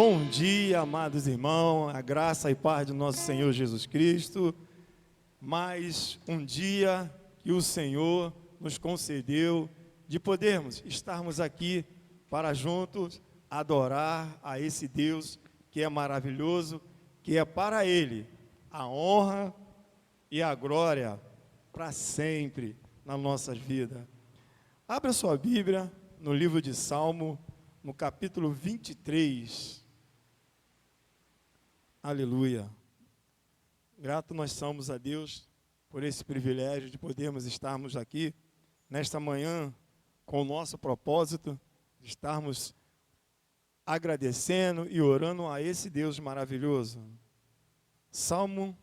Bom dia, amados irmãos, a graça e paz do nosso Senhor Jesus Cristo. Mais um dia que o Senhor nos concedeu de podermos estarmos aqui para juntos adorar a esse Deus que é maravilhoso, que é para Ele a honra e a glória para sempre nas nossas vidas. Abra sua Bíblia no livro de Salmo, no capítulo 23. Aleluia. Grato nós somos a Deus por esse privilégio de podermos estarmos aqui nesta manhã com o nosso propósito de estarmos agradecendo e orando a esse Deus maravilhoso. Salmo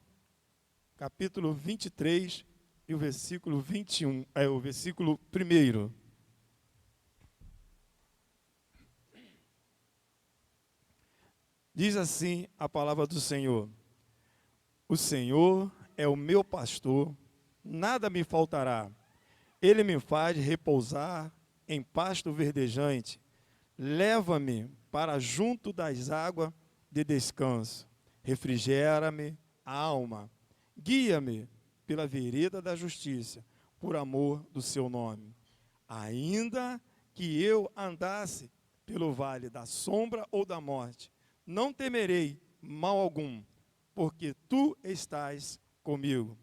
capítulo 23 e o versículo 21, o versículo 1. Diz assim a palavra do Senhor: o Senhor é o meu pastor, nada me faltará. Ele me faz repousar em pasto verdejante, leva-me para junto das águas de descanso, refrigera-me a alma, guia-me pela vereda da justiça, por amor do seu nome. Ainda que eu andasse pelo vale da sombra ou da morte, não temerei mal algum, porque tu estás comigo.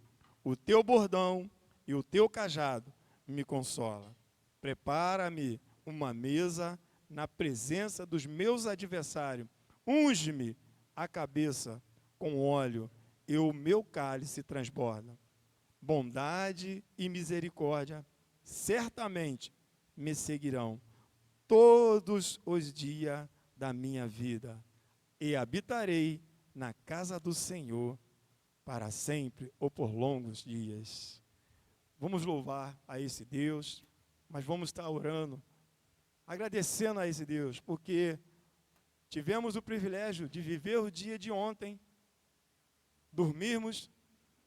O teu bordão e o teu cajado me consolam. Prepara-me uma mesa na presença dos meus adversários. Unge-me a cabeça com óleo e o meu cálice transborda. Bondade e misericórdia certamente me seguirão todos os dias da minha vida. E habitarei na casa do Senhor para sempre ou por longos dias. Vamos louvar a esse Deus, mas vamos estar orando, agradecendo a esse Deus, porque tivemos o privilégio de viver o dia de ontem, dormirmos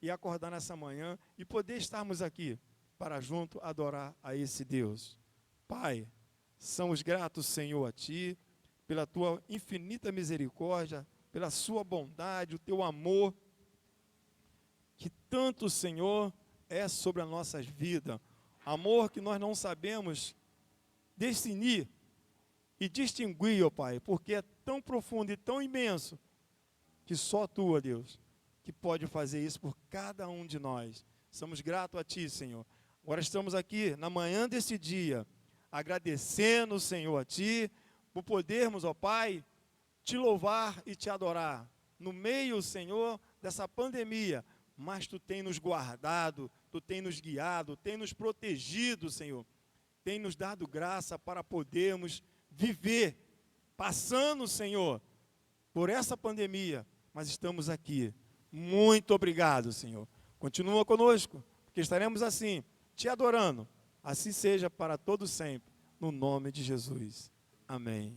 e acordar nessa manhã e poder estarmos aqui para junto adorar a esse Deus. Pai, somos gratos, Senhor, a Ti, pela Tua infinita misericórdia, pela Sua bondade, o Teu amor, que tanto, Senhor, é sobre as nossas vidas. Amor que nós não sabemos discernir e distinguir, ó Pai, porque é tão profundo e tão imenso, que só Tu, ó Deus, que pode fazer isso por cada um de nós. Somos gratos a Ti, Senhor. Agora estamos aqui, na manhã desse dia, agradecendo, Senhor, a Ti, por podermos, ó Pai, Te louvar e Te adorar. No meio, Senhor, dessa pandemia, mas Tu tem nos guardado, Tu tem nos guiado, tem nos protegido, Senhor. Tem nos dado graça para podermos viver, passando, Senhor, por essa pandemia, mas estamos aqui. Muito obrigado, Senhor. Continua conosco, porque estaremos assim, Te adorando. Assim seja para todo sempre, no nome de Jesus. Amém.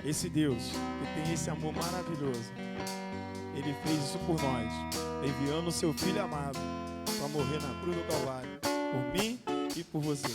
Esse Deus, que tem esse amor maravilhoso, Ele fez isso por nós, enviando o Seu Filho amado para morrer na cruz do Calvário, por mim e por você.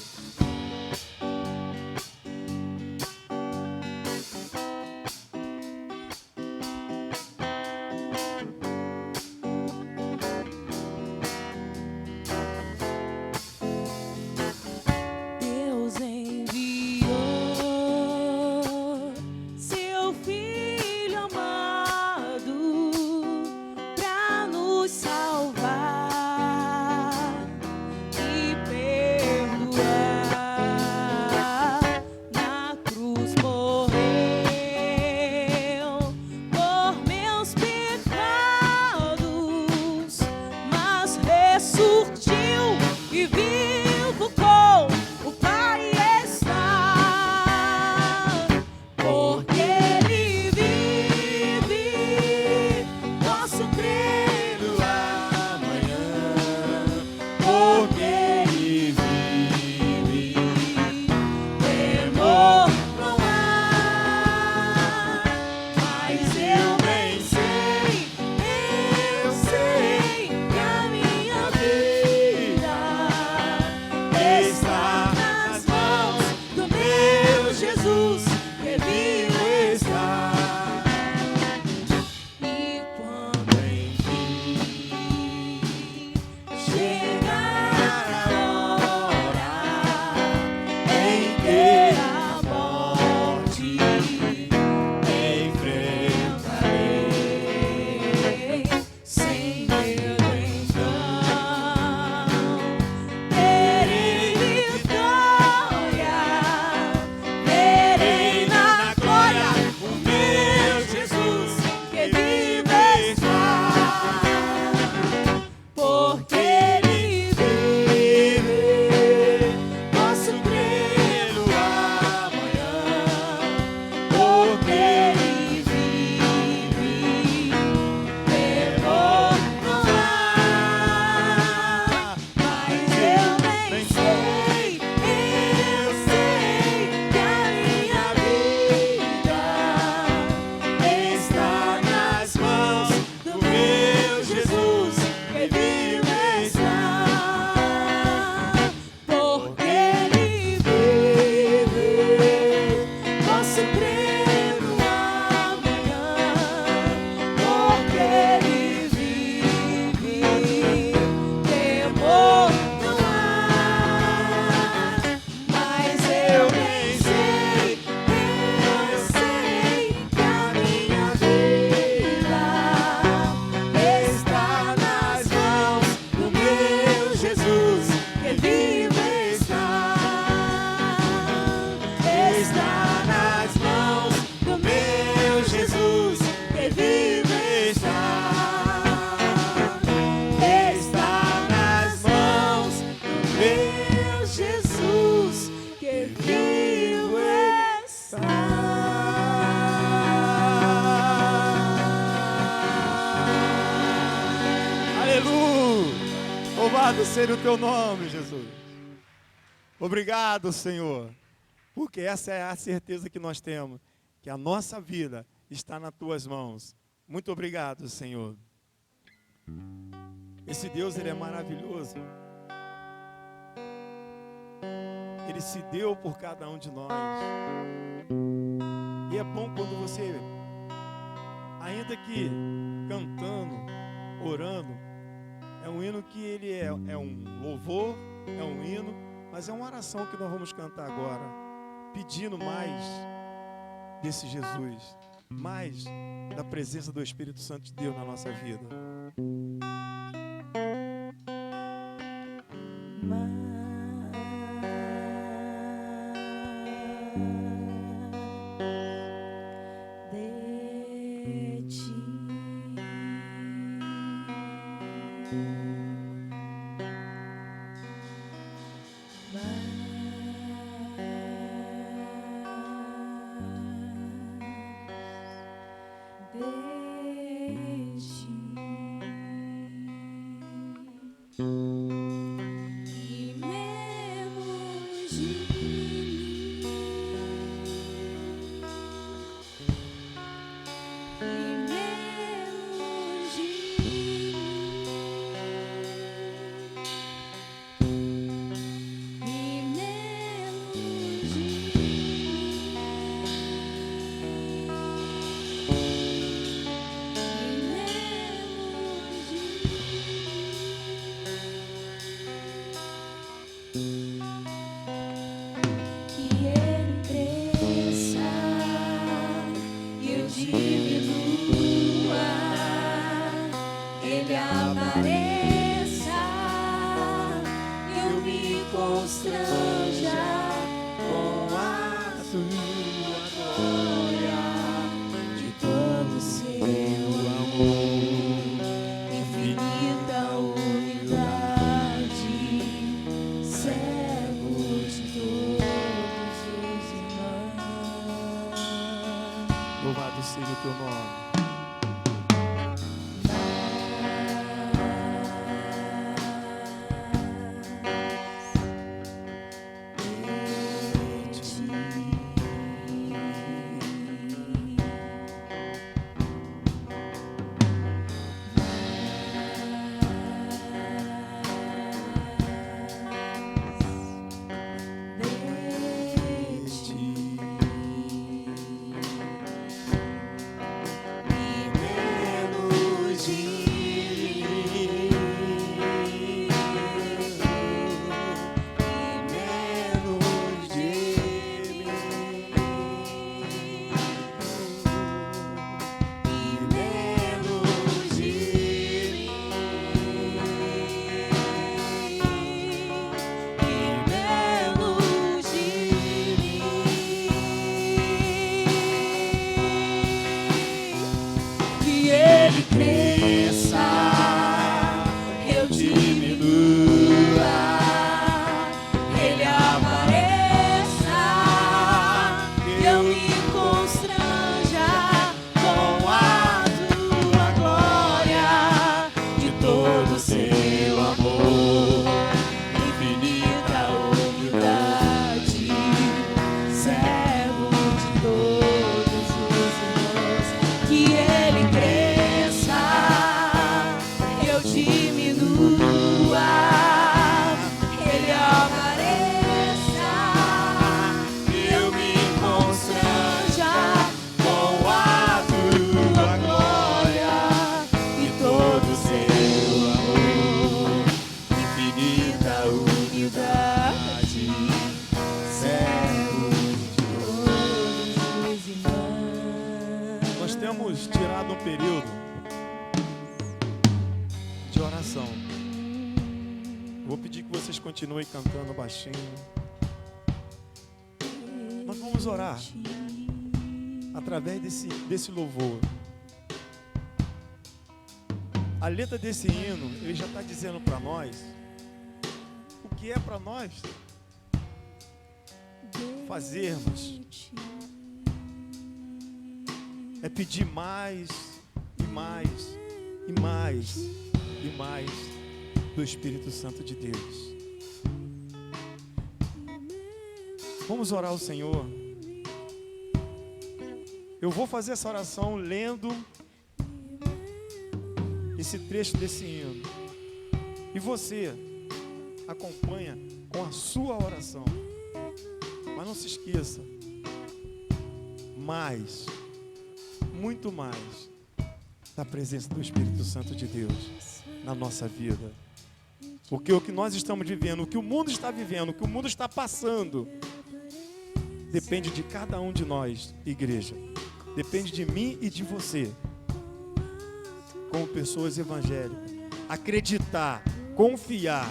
Salvar e perdoar. Louvado seja o teu nome, Jesus. Obrigado, Senhor, porque essa é a certeza que nós temos, que a nossa vida está nas tuas mãos. Muito obrigado, Senhor. Esse Deus, Ele é maravilhoso. Ele se deu por cada um de nós. E é bom quando você, ainda que cantando, orando, é um hino que ele é um louvor, é um hino, mas é uma oração que nós vamos cantar agora, pedindo mais desse Jesus, mais da presença do Espírito Santo de Deus na nossa vida. Louvado seja o teu nome. Temos tirado um período de oração. Vou pedir que vocês continuem cantando baixinho. Nós vamos orar através desse louvor. A letra desse hino, ele já está dizendo para nós o que é para nós fazermos. É pedir mais e mais e mais e mais. do Espírito Santo de Deus. Vamos orar ao Senhor. Eu vou fazer essa oração lendo esse trecho desse hino. E você acompanha com a sua oração. Mas não se esqueça, mais, muito mais, da presença do Espírito Santo de Deus na nossa vida. Porque o que nós estamos vivendo, o que o mundo está vivendo, o que o mundo está passando, depende de cada um de nós, igreja. Depende de mim e de você, como pessoas evangélicas, acreditar, confiar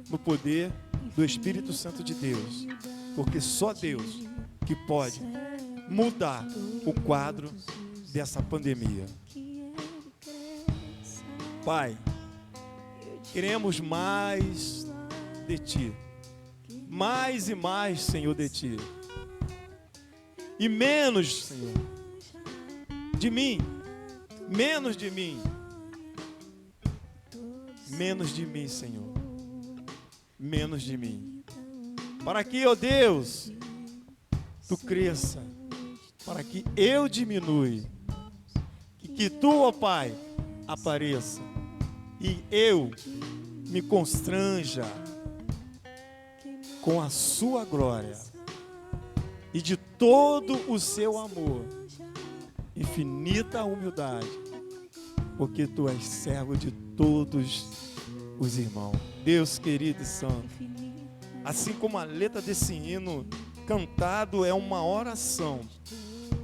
no poder do Espírito Santo de Deus, porque só Deus que pode mudar o quadro dessa pandemia. Pai, queremos mais de Ti, mais e mais, Senhor, de Ti. E menos, Senhor, de mim, menos de mim, menos de mim, Senhor, menos de mim. Para que, ó Deus, Tu cresça, para que eu diminui, e que Tu, ó Pai, apareça, e eu me constranja com a Sua glória e de todo o Seu amor, infinita humildade, porque Tu és servo de todos os irmãos. Deus querido e santo, assim como a letra desse hino cantado é uma oração,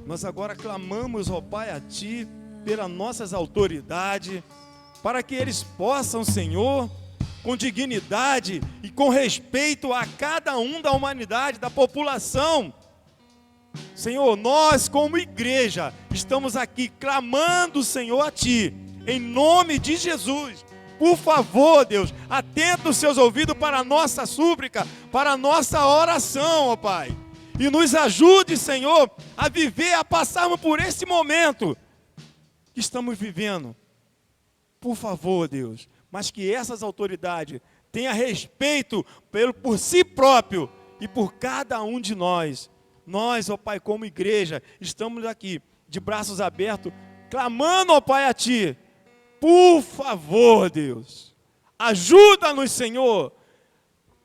nós agora clamamos, ó Pai, a Ti, pelas nossas autoridades, para que eles possam, Senhor, com dignidade e com respeito a cada um da humanidade, da população. Senhor, nós como igreja estamos aqui clamando, Senhor, a Ti, em nome de Jesus. Por favor, Deus, atenta os Seus ouvidos para a nossa súplica, para a nossa oração, ó Pai. E nos ajude, Senhor, a viver, a passarmos por esse momento que estamos vivendo. Por favor, Deus, mas que essas autoridades tenham respeito por si próprio e por cada um de nós. Nós, ó Pai, como igreja, estamos aqui de braços abertos, clamando, ó Pai, a Ti. Por favor, Deus, ajuda-nos, Senhor,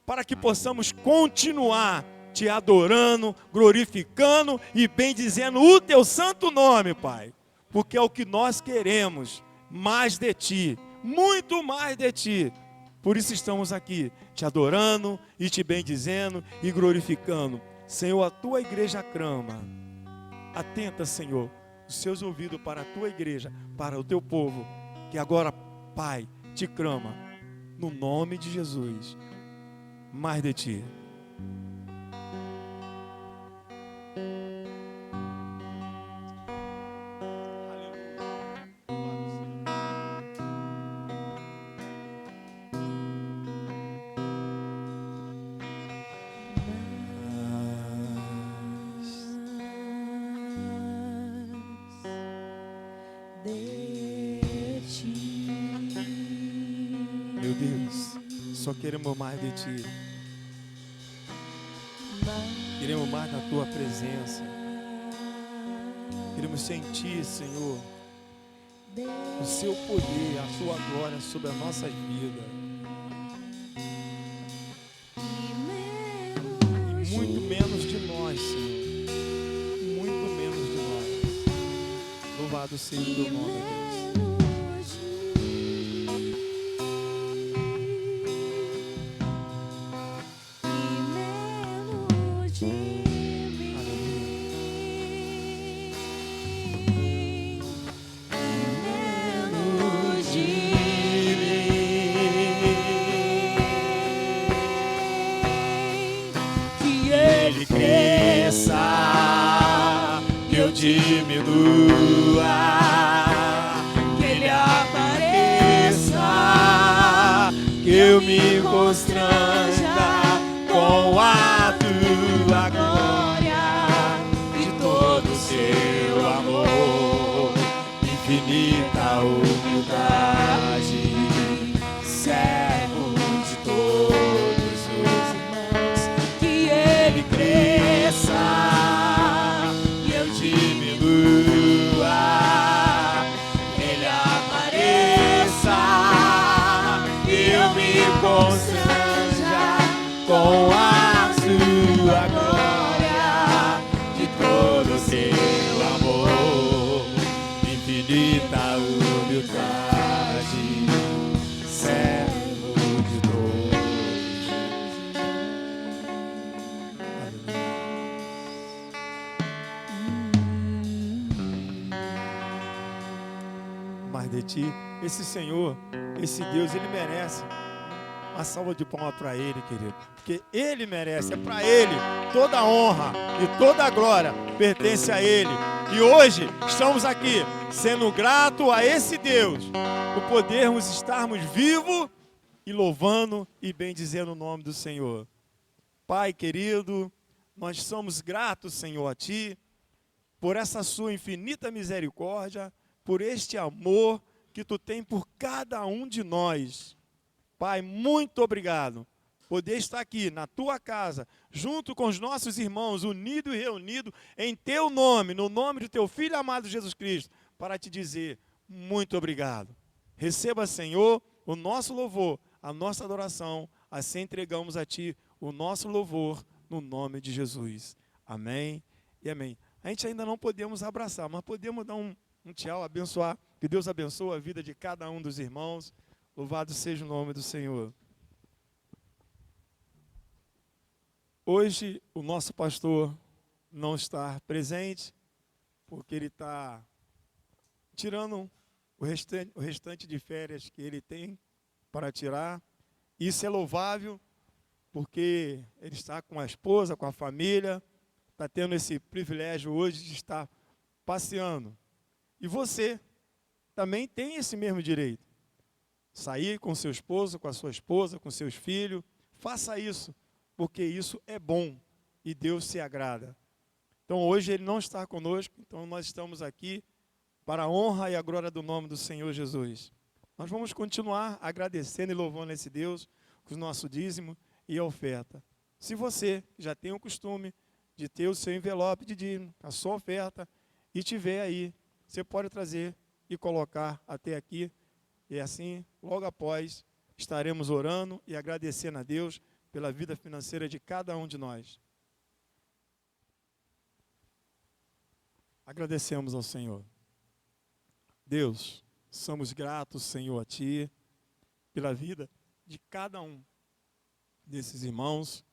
para que possamos continuar Te adorando, glorificando e bendizendo o Teu santo nome, Pai. Porque é o que nós queremos, mais de Ti, muito mais de Ti. Por isso estamos aqui, Te adorando e Te bendizendo e glorificando. Senhor, a Tua igreja clama. Atenta, Senhor, os Seus ouvidos para a Tua igreja, para o Teu povo, que agora, Pai, Te clama, no nome de Jesus, mais de Ti. Meu Deus, só queremos mais de Ti. Queremos mais da Tua presença. Queremos sentir, Senhor, o Seu poder, a Sua glória sobre as nossas vidas. E muito menos de nós, Senhor. Muito menos de nós. Louvado seja o Teu nome, Deus. Diminua, que Ele apareça, que eu me constranja com a Tua glória e todo o Seu amor, infinita humildade, de Ti. Esse Senhor, esse Deus, Ele merece uma salva de palmas para Ele, querido. Porque Ele merece, é para Ele. Toda a honra e toda a glória pertence a Ele. E hoje estamos aqui, sendo grato a esse Deus, por podermos estarmos vivos e louvando e bendizendo o nome do Senhor. Pai querido, nós somos gratos, Senhor, a Ti, por essa Sua infinita misericórdia, por este amor que Tu tem por cada um de nós. Pai, muito obrigado. Poder estar aqui na Tua casa, junto com os nossos irmãos, unidos e reunidos em Teu nome, no nome do Teu Filho amado Jesus Cristo, para Te dizer muito obrigado. Receba, Senhor, o nosso louvor, a nossa adoração, assim entregamos a Ti o nosso louvor, no nome de Jesus. Amém e amém. A gente ainda não podemos abraçar, mas podemos dar um tchau, abençoar. Que Deus abençoe a vida de cada um dos irmãos. Louvado seja o nome do Senhor. Hoje o nosso pastor não está presente, porque ele está tirando o restante de férias que ele tem para tirar. Isso é louvável, porque ele está com a esposa, com a família, está tendo esse privilégio hoje de estar passeando. E você também tem esse mesmo direito. Sair com seu esposo, com a sua esposa, com seus filhos, faça isso, porque isso é bom e Deus se agrada. Então hoje ele não está conosco, então nós estamos aqui para a honra e a glória do nome do Senhor Jesus. Nós vamos continuar agradecendo e louvando esse Deus com o nosso dízimo e a oferta. Se você já tem o costume de ter o seu envelope de dízimo, a sua oferta, e tiver aí, você pode trazer e colocar até aqui, e assim, logo após, estaremos orando e agradecendo a Deus pela vida financeira de cada um de nós. Agradecemos ao Senhor. Deus, somos gratos, Senhor, a Ti, pela vida de cada um desses irmãos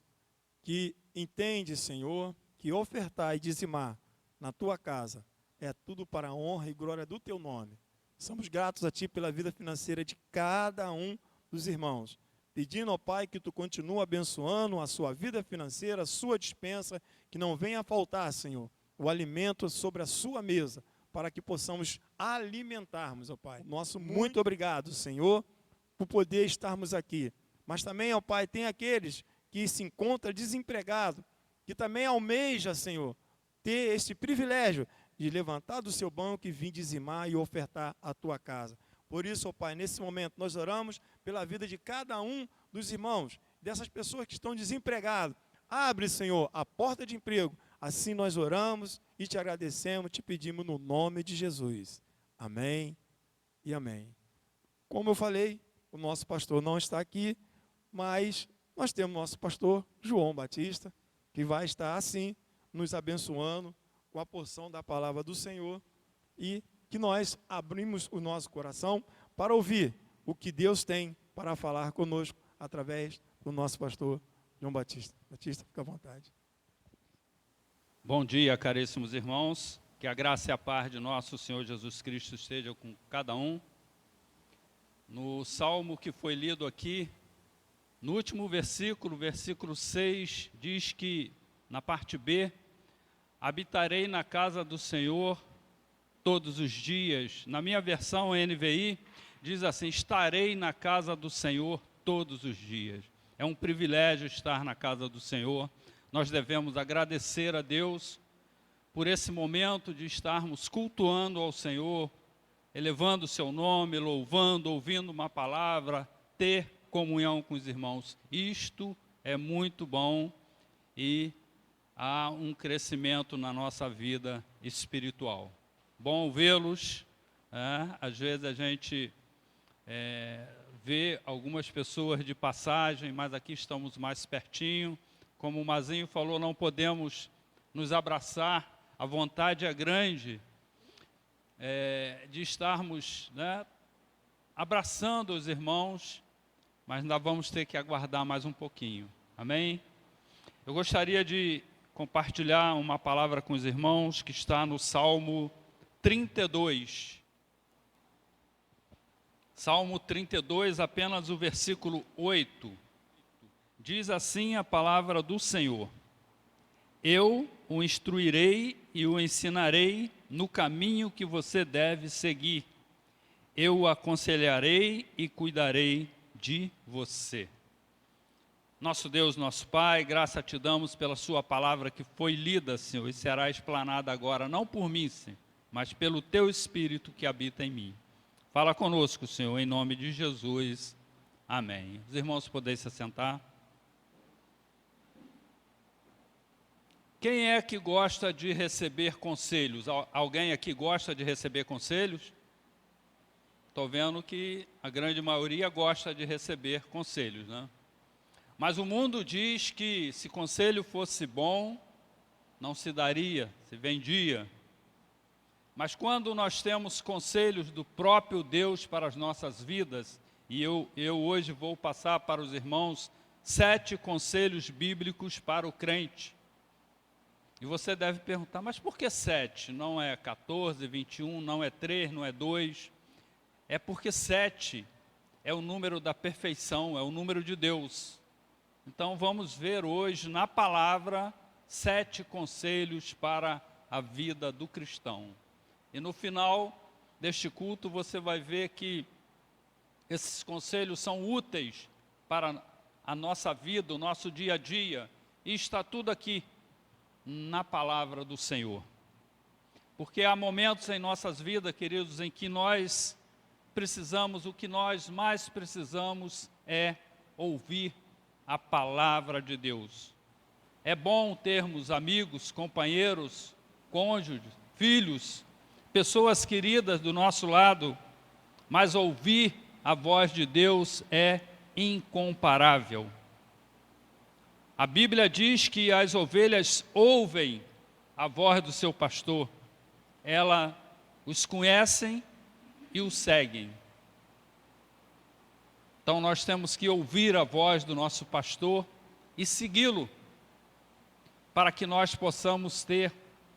que entende, Senhor, que ofertar e dizimar na Tua casa é tudo para a honra e glória do Teu nome. Somos gratos a Ti pela vida financeira de cada um dos irmãos, pedindo ao Pai que Tu continue abençoando a sua vida financeira, a sua despensa, que não venha a faltar, Senhor, o alimento sobre a sua mesa, para que possamos alimentarmos, ó Pai. Nosso muito obrigado, Senhor, por poder estarmos aqui. Mas também, ó Pai, tem aqueles que se encontram desempregados, que também almeja, Senhor, ter esse privilégio de levantar do seu banco e vir dizimar e ofertar a Tua casa. Por isso, ó Pai, nesse momento nós oramos pela vida de cada um dos irmãos, dessas pessoas que estão desempregadas. Abre, Senhor, a porta de emprego. Assim nós oramos e Te agradecemos, Te pedimos no nome de Jesus. Amém e amém. Como eu falei, o nosso pastor não está aqui, mas nós temos nosso pastor João Batista, que vai estar assim, nos abençoando com a porção da palavra do Senhor, e que nós abrimos o nosso coração para ouvir o que Deus tem para falar conosco através do nosso pastor João Batista. Batista, fica à vontade. Bom dia, caríssimos irmãos. Que a graça e a paz de nosso Senhor Jesus Cristo esteja com cada um. No salmo que foi lido aqui, no último versículo, versículo 6, diz que, na parte B, habitarei na casa do Senhor todos os dias. Na minha versão NVI, diz assim, estarei na casa do Senhor todos os dias. É um privilégio estar na casa do Senhor. Nós devemos agradecer a Deus por esse momento de estarmos cultuando ao Senhor, elevando o seu nome, louvando, ouvindo uma palavra, ter comunhão com os irmãos. Isto é muito bom e há um crescimento na nossa vida espiritual. Bom vê-los. Às vezes a gente vê algumas pessoas de passagem, mas aqui estamos mais pertinho. Como o Mazinho falou, não podemos nos abraçar, a vontade é grande de estarmos abraçando os irmãos, mas ainda vamos ter que aguardar mais um pouquinho. Amém? Eu gostaria de compartilhar uma palavra com os irmãos que está no Salmo 32. Salmo 32, apenas o versículo 8. Diz assim a palavra do Senhor: eu o instruirei e o ensinarei no caminho que você deve seguir. Eu o aconselharei e cuidarei de você. Nosso Deus, nosso Pai, graça te damos pela sua palavra que foi lida, Senhor, e será explanada agora, não por mim, Senhor, mas pelo teu Espírito que habita em mim. Fala conosco, Senhor, em nome de Jesus. Amém. Os irmãos podem se assentar. Quem é que gosta de receber conselhos? Alguém aqui gosta de receber conselhos? Estou vendo que a grande maioria gosta de receber conselhos, né? Mas o mundo diz que se conselho fosse bom, não se daria, se vendia. Mas quando nós temos conselhos do próprio Deus para as nossas vidas, e eu hoje vou passar para os irmãos 7 conselhos bíblicos para o crente. E você deve perguntar, mas por que 7? Não é 14, 21, não é 3, não é 2. É porque 7 é o número da perfeição, é o número de Deus. Então vamos ver hoje na palavra 7 conselhos para a vida do cristão. E no final deste culto você vai ver que esses conselhos são úteis para a nossa vida, o nosso dia a dia. E está tudo aqui na palavra do Senhor. Porque há momentos em nossas vidas, queridos, em que nós precisamos, o que nós mais precisamos é ouvir a palavra de Deus. É bom termos amigos, companheiros, cônjuges, filhos, pessoas queridas do nosso lado, mas ouvir a voz de Deus é incomparável. A Bíblia diz que as ovelhas ouvem a voz do seu pastor. Elas os conhecem e os seguem. Então nós temos que ouvir a voz do nosso pastor e segui-lo, para que nós possamos ter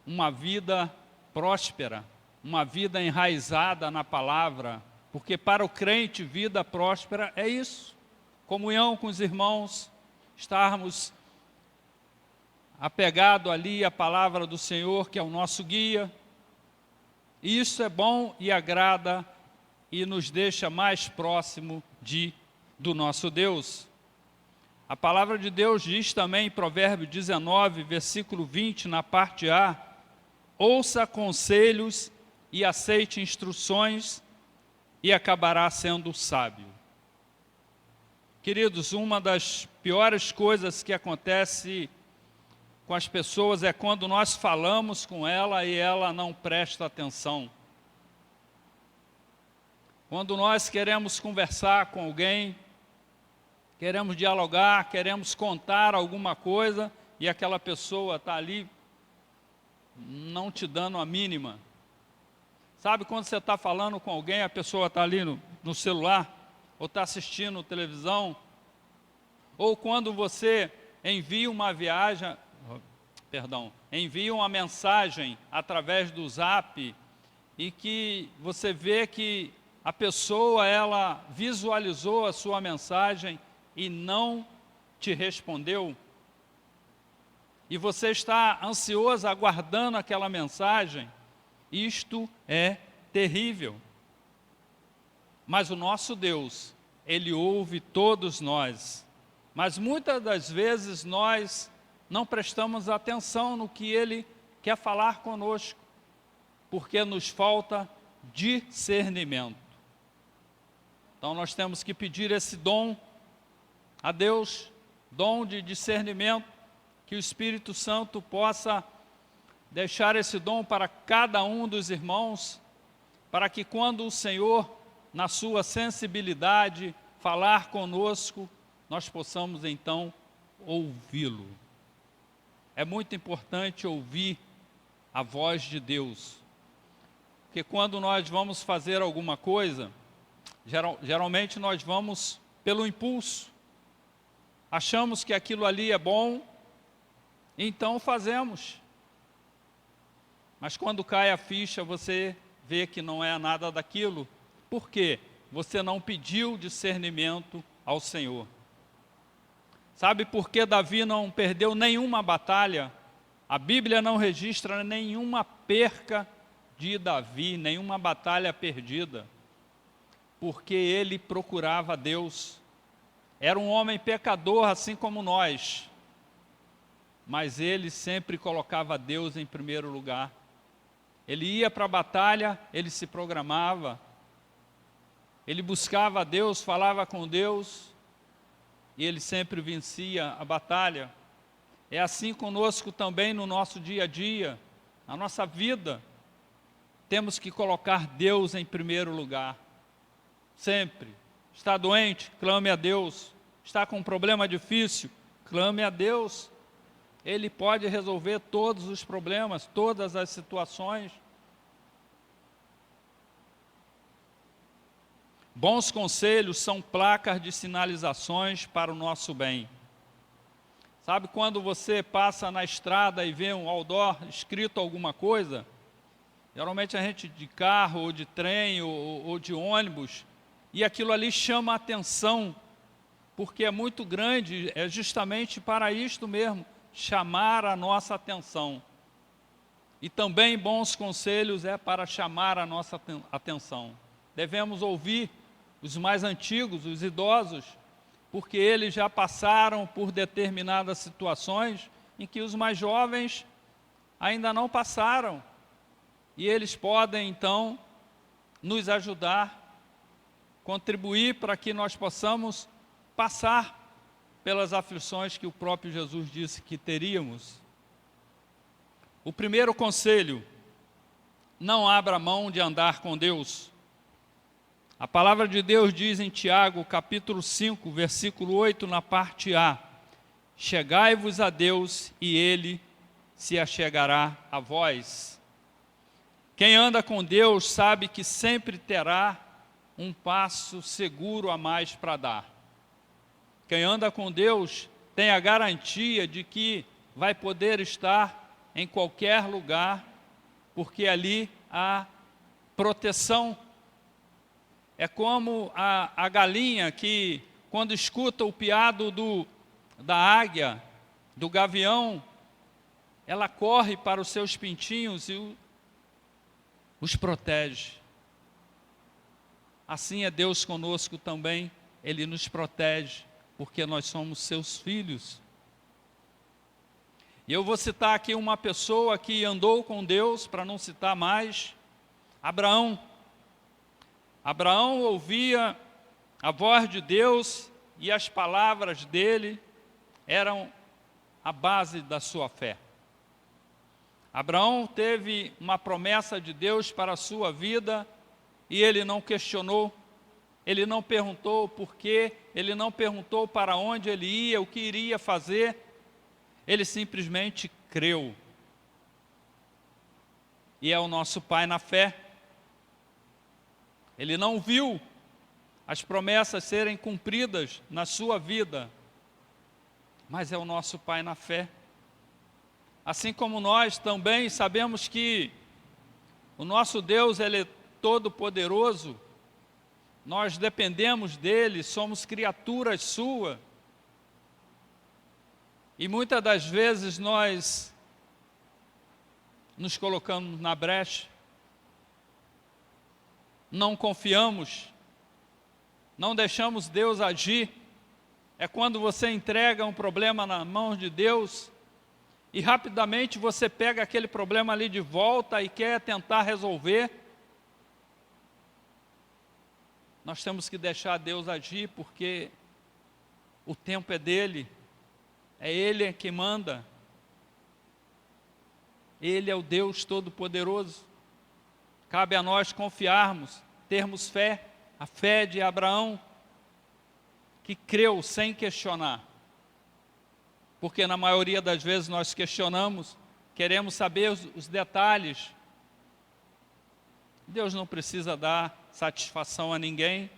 uma vida próspera, uma vida enraizada na palavra, porque para o crente vida próspera é isso, comunhão com os irmãos, estarmos apegados ali à palavra do Senhor, que é o nosso guia. E isso é bom e agrada e nos deixa mais próximo do nosso Deus. A palavra de Deus diz também em Provérbios 19, versículo 20, na parte A: ouça conselhos e aceite instruções e acabará sendo sábio. Queridos, uma das piores coisas que acontece com as pessoas é quando nós falamos com ela e ela não presta atenção. Quando nós queremos conversar com alguém, queremos dialogar, queremos contar alguma coisa e aquela pessoa está ali não te dando a mínima. Sabe quando você está falando com alguém, a pessoa está ali no celular, ou está assistindo televisão, ou quando você envia uma mensagem através do Zap, e que você vê que a pessoa, ela visualizou a sua mensagem e não te respondeu, e você está ansioso aguardando aquela mensagem. Isto é terrível. Mas o nosso Deus, Ele ouve todos nós. Mas muitas das vezes nós não prestamos atenção no que Ele quer falar conosco, porque nos falta discernimento. Então nós temos que pedir esse dom a Deus, dom de discernimento, que o Espírito Santo possa deixar esse dom para cada um dos irmãos, para que quando o Senhor, na sua sensibilidade, falar conosco, nós possamos então ouvi-lo. É muito importante ouvir a voz de Deus, porque quando nós vamos fazer alguma coisa, geralmente nós vamos pelo impulso, achamos que aquilo ali é bom, então fazemos. Mas quando cai a ficha, você vê que não é nada daquilo. Por quê? você não pediu discernimento ao Senhor. Sabe por que Davi não perdeu nenhuma batalha? A Bíblia não registra nenhuma perca de Davi, nenhuma batalha perdida. Porque ele procurava Deus. Era um homem pecador, assim como nós. Mas ele sempre colocava Deus em primeiro lugar. Ele ia para a batalha, ele se programava. Ele buscava a Deus, falava com Deus. E ele sempre vencia a batalha. É assim conosco também no nosso dia a dia, na nossa vida. Temos que colocar Deus em primeiro lugar. Sempre. Está doente? Clame a Deus. Está com um problema difícil? Clame a Deus. Ele pode resolver todos os problemas, todas as situações. Bons conselhos são placas de sinalizações para o nosso bem. Sabe quando você passa na estrada e vê um outdoor escrito alguma coisa? Geralmente a gente de carro, ou de trem, ou de ônibus, e aquilo ali chama a atenção, porque é muito grande, é justamente para isto mesmo, chamar a nossa atenção. E também bons conselhos é para chamar a nossa atenção. Devemos ouvir os mais antigos, os idosos, porque eles já passaram por determinadas situações em que os mais jovens ainda não passaram. E eles podem, então, nos ajudar, contribuir para que nós possamos passar pelas aflições que o próprio Jesus disse que teríamos. O primeiro conselho: não abra mão de andar com Deus. A palavra de Deus diz em Tiago, capítulo 5, versículo 8, na parte A: chegai-vos a Deus e Ele se achegará a vós. Quem anda com Deus sabe que sempre terá um passo seguro a mais para dar. Quem anda com Deus tem a garantia de que vai poder estar em qualquer lugar, porque ali há proteção. É como a galinha que, quando escuta o piado da águia, do gavião, ela corre para os seus pintinhos e os protege. Assim é Deus conosco também, Ele nos protege, porque nós somos seus filhos. E eu vou citar aqui uma pessoa que andou com Deus, para não citar mais, Abraão. Abraão ouvia a voz de Deus e as palavras dele eram a base da sua fé. Abraão teve uma promessa de Deus para a sua vida e ele não questionou, ele não perguntou por quê, ele não perguntou para onde ele ia, o que iria fazer, ele simplesmente creu. E é o nosso pai na fé. Ele não viu as promessas serem cumpridas na sua vida, mas é o nosso pai na fé. Assim como nós também sabemos que o nosso Deus, Ele é todo poderoso, nós dependemos dEle, somos criaturas suas, e muitas das vezes nós nos colocamos na brecha, não confiamos, não deixamos Deus agir. É quando você entrega um problema na mão de Deus e rapidamente você pega aquele problema ali de volta e quer tentar resolver. Nós temos que deixar Deus agir, porque o tempo é dEle, é Ele que manda. Ele é o Deus Todo-Poderoso. Cabe a nós confiarmos, termos fé, a fé de Abraão, que creu sem questionar. Porque na maioria das vezes nós questionamos, queremos saber os detalhes. Deus não precisa dar satisfação a ninguém.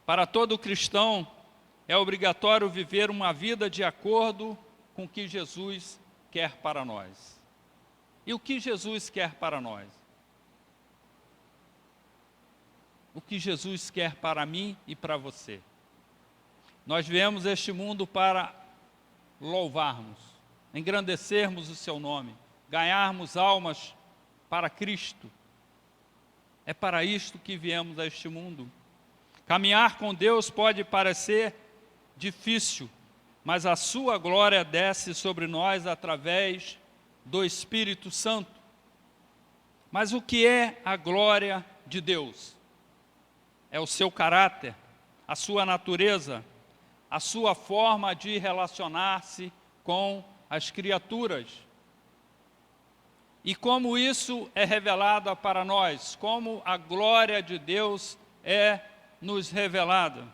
Para todo cristão, é obrigatório viver uma vida de acordo com o que Jesus quer para nós. E o que Jesus quer para nós? o que Jesus quer para mim e para você. Nós viemos a este mundo para louvarmos, engrandecermos o seu nome, ganharmos almas para Cristo. É para isto que viemos a este mundo. Caminhar com Deus pode parecer difícil, mas a sua glória desce sobre nós através do Espírito Santo. Mas o que é a glória de Deus? É o seu caráter, a sua natureza, a sua forma de relacionar-se com as criaturas. E como isso é revelado para nós, como a glória de Deus é nos revelada,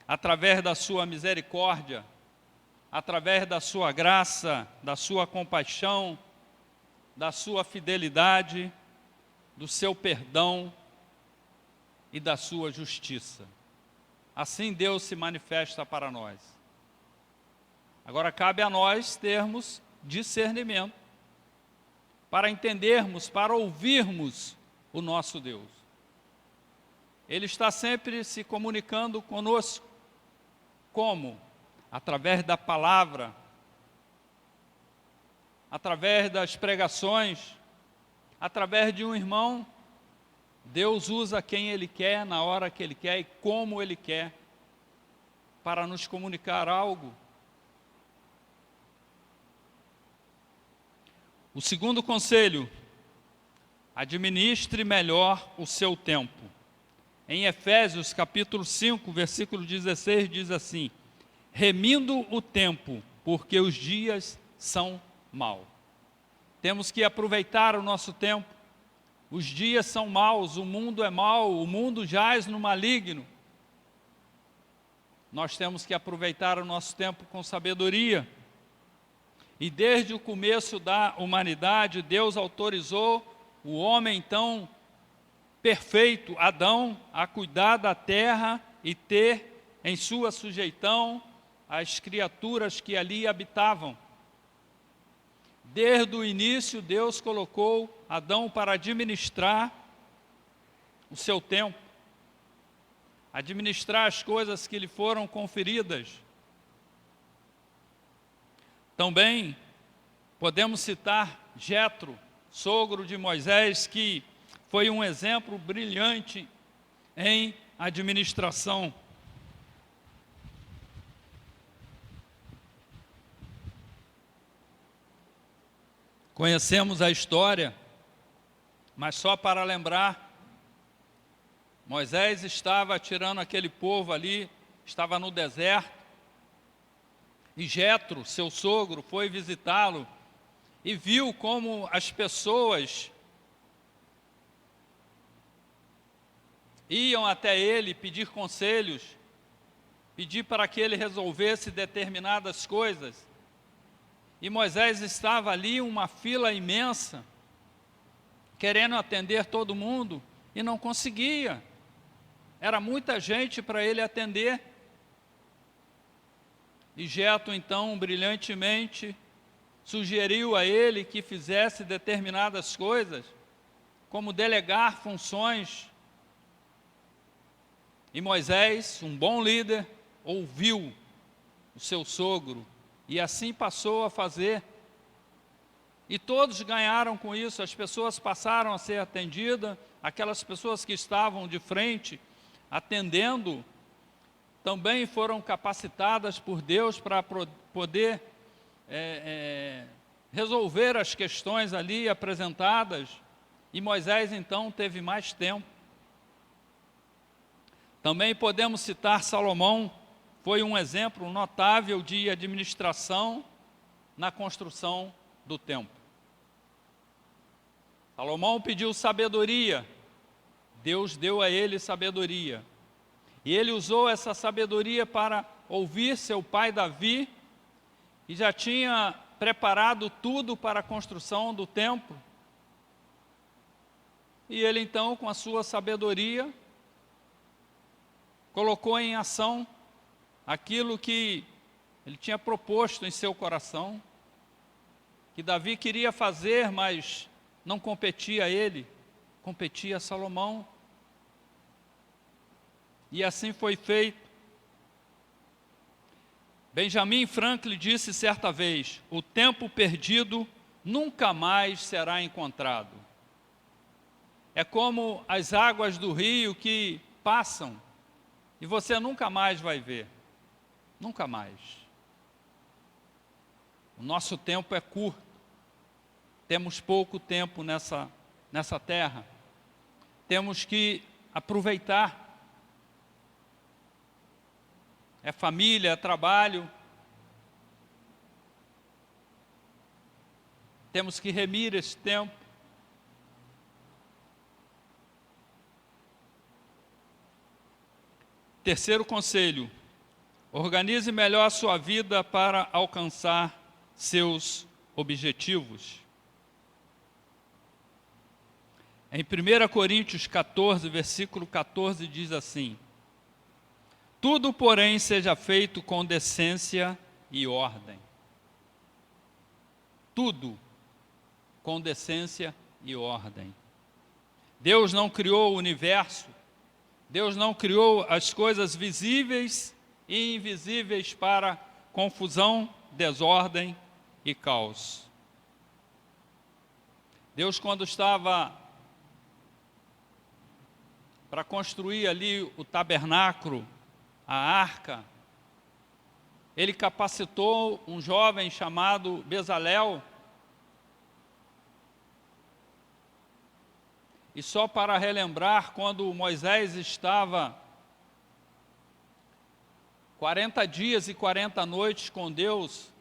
através da sua misericórdia, através da sua graça, da sua compaixão, da sua fidelidade, do seu perdão e da sua justiça. Assim Deus se manifesta para nós. Agora cabe a nós termos discernimento para entendermos, para ouvirmos o nosso Deus. Ele está sempre se comunicando conosco. Como? Através da palavra, através das pregações, através de um irmão. Deus usa quem Ele quer, na hora que Ele quer e como Ele quer, para nos comunicar algo. O segundo conselho: administre melhor o seu tempo. Em Efésios capítulo 5, versículo 16, diz assim: remindo o tempo, porque os dias são maus. Temos que aproveitar o nosso tempo. Os dias são maus, o mundo é mau, o mundo jaz no maligno. Nós temos que aproveitar o nosso tempo com sabedoria. E desde o começo da humanidade, Deus autorizou o homem, então, perfeito, Adão, a cuidar da terra e ter em sua sujeitão as criaturas que ali habitavam. Desde o início, Deus colocou Adão para administrar o seu tempo, administrar as coisas que lhe foram conferidas. Também podemos citar Jetro, sogro de Moisés, que foi um exemplo brilhante em administração. Conhecemos a história, mas só para lembrar, Moisés estava tirando aquele povo ali, estava no deserto, e Jetro, seu sogro, foi visitá-lo e viu como as pessoas iam até ele pedir conselhos, pedir para que ele resolvesse determinadas coisas. E Moisés estava ali, uma fila imensa, querendo atender todo mundo, e não conseguia. Era muita gente para ele atender. E Jetro, então, brilhantemente, sugeriu a ele que fizesse determinadas coisas, como delegar funções. E Moisés, um bom líder, ouviu o seu sogro, e assim passou a fazer. E todos ganharam com isso, as pessoas passaram a ser atendidas, aquelas pessoas que estavam de frente, atendendo, também foram capacitadas por Deus para poder resolver as questões ali apresentadas, e Moisés então teve mais tempo. Também podemos citar Salomão, foi um exemplo notável de administração na construção do templo. Salomão pediu sabedoria, Deus deu a ele sabedoria. E ele usou essa sabedoria para ouvir seu pai Davi, que já tinha preparado tudo para a construção do templo. E ele então, com a sua sabedoria, colocou em ação aquilo que ele tinha proposto em seu coração, que Davi queria fazer, mas não competia a ele, competia a Salomão. E assim foi feito. Benjamin Franklin disse certa vez: o tempo perdido nunca mais será encontrado. É como as águas do rio que passam e você nunca mais vai ver. Nunca mais. O nosso tempo é curto. Temos pouco tempo nessa terra. Temos que aproveitar. É família, é trabalho. Temos que remir esse tempo. Terceiro conselho: organize melhor a sua vida para alcançar seus objetivos. Em 1 Coríntios 14, versículo 14, diz assim: tudo, porém, seja feito com decência e ordem. Tudo com decência e ordem. Deus não criou o universo, Deus não criou as coisas visíveis e invisíveis para confusão, desordem e caos. Deus, quando estava para construir ali o tabernáculo, a arca, Ele capacitou um jovem chamado Bezalel. E só para relembrar, quando Moisés estava 40 dias e 40 noites com Deus,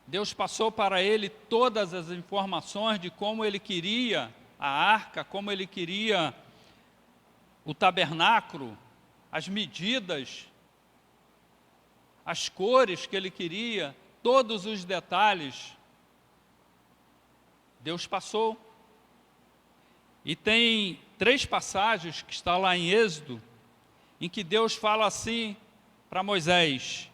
Deus passou para ele todas as informações de como ele queria a arca, como ele queria o tabernáculo, as medidas, as cores que ele queria, todos os detalhes. Deus passou. E tem 3 passagens que está lá em Êxodo, em que Deus fala assim para Moisés: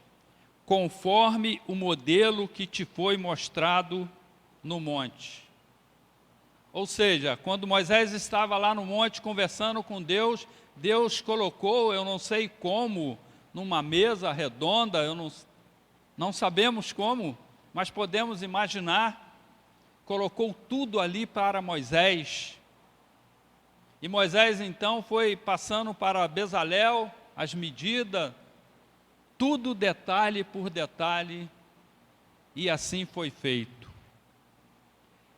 conforme o modelo que te foi mostrado no monte. Ou seja, quando Moisés estava lá no monte conversando com Deus, Deus colocou, eu não sei como, numa mesa redonda, não sabemos como, mas podemos imaginar, colocou tudo ali para Moisés. E Moisés então foi passando para Bezalel as medidas, tudo detalhe por detalhe, e assim foi feito.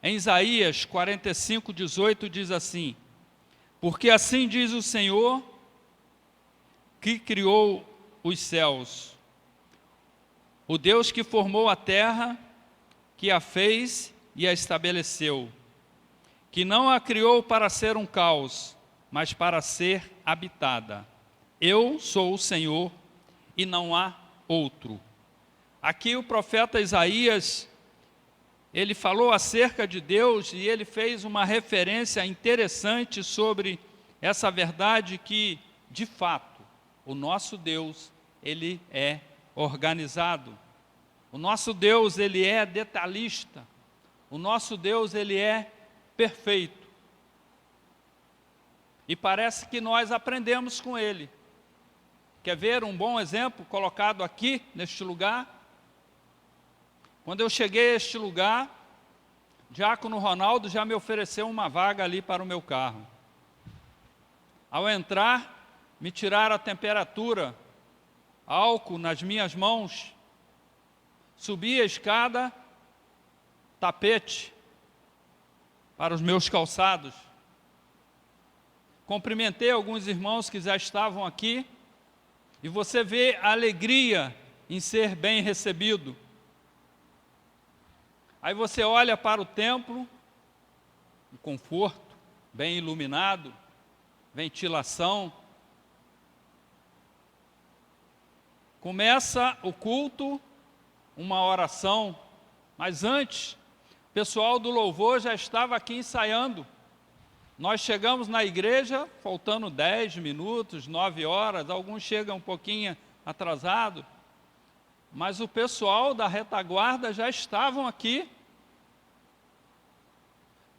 Em Isaías 45, 18 diz assim: porque assim diz o Senhor, que criou os céus, o Deus que formou a terra, que a fez e a estabeleceu, que não a criou para ser um caos, mas para ser habitada. Eu sou o Senhor e não há outro. Aqui o profeta Isaías, ele falou acerca de Deus e ele fez uma referência interessante sobre essa verdade que, de fato, o nosso Deus, ele é organizado. O nosso Deus, ele é detalhista. O nosso Deus, ele é perfeito. E parece que nós aprendemos com ele. Quer ver um bom exemplo colocado aqui, neste lugar? Quando eu cheguei a este lugar, Diácono Ronaldo já me ofereceu uma vaga ali para o meu carro. Ao entrar, me tiraram a temperatura, álcool nas minhas mãos, subi a escada, tapete para os meus calçados. Cumprimentei alguns irmãos que já estavam aqui, e você vê a alegria em ser bem recebido. Aí você olha para o templo, um conforto, bem iluminado, ventilação. Começa o culto, uma oração, mas antes, o pessoal do louvor já estava aqui ensaiando. Nós chegamos na igreja, faltando 10 minutos, 9 horas, alguns chegam um pouquinho atrasado, mas o pessoal da retaguarda já estavam aqui.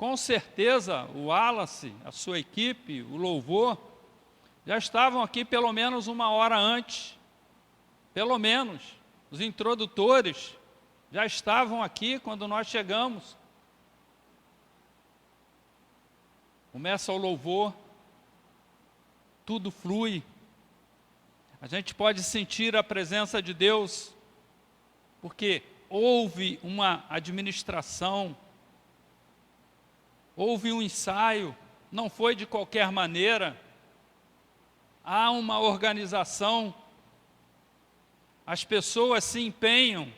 Com certeza, o Wallace, a sua equipe, o louvor, já estavam aqui pelo menos 1 hora antes. Pelo menos. Os introdutores já estavam aqui quando nós chegamos. Começa o louvor, tudo flui. A gente pode sentir a presença de Deus, porque houve uma administração, houve um ensaio, não foi de qualquer maneira. Há uma organização, as pessoas se empenham,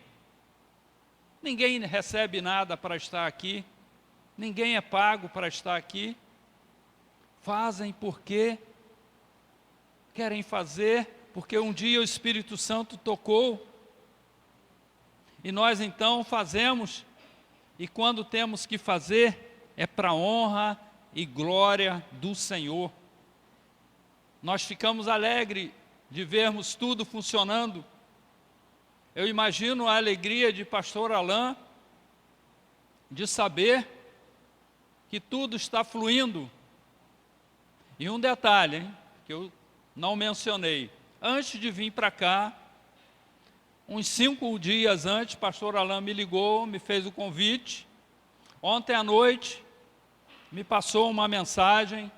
ninguém recebe nada para estar aqui, ninguém é pago para estar aqui, fazem porque querem fazer, porque um dia o Espírito Santo tocou, e nós então fazemos, e quando temos que fazer, é para a honra e glória do Senhor. Nós ficamos alegres de vermos tudo funcionando. Eu imagino a alegria de pastor Alain, de saber que tudo está fluindo. E um detalhe, hein, que eu não mencionei. Antes de vir para cá, uns 5 dias antes, pastor Alain me ligou, me fez o convite. Ontem à noite, me passou uma mensagem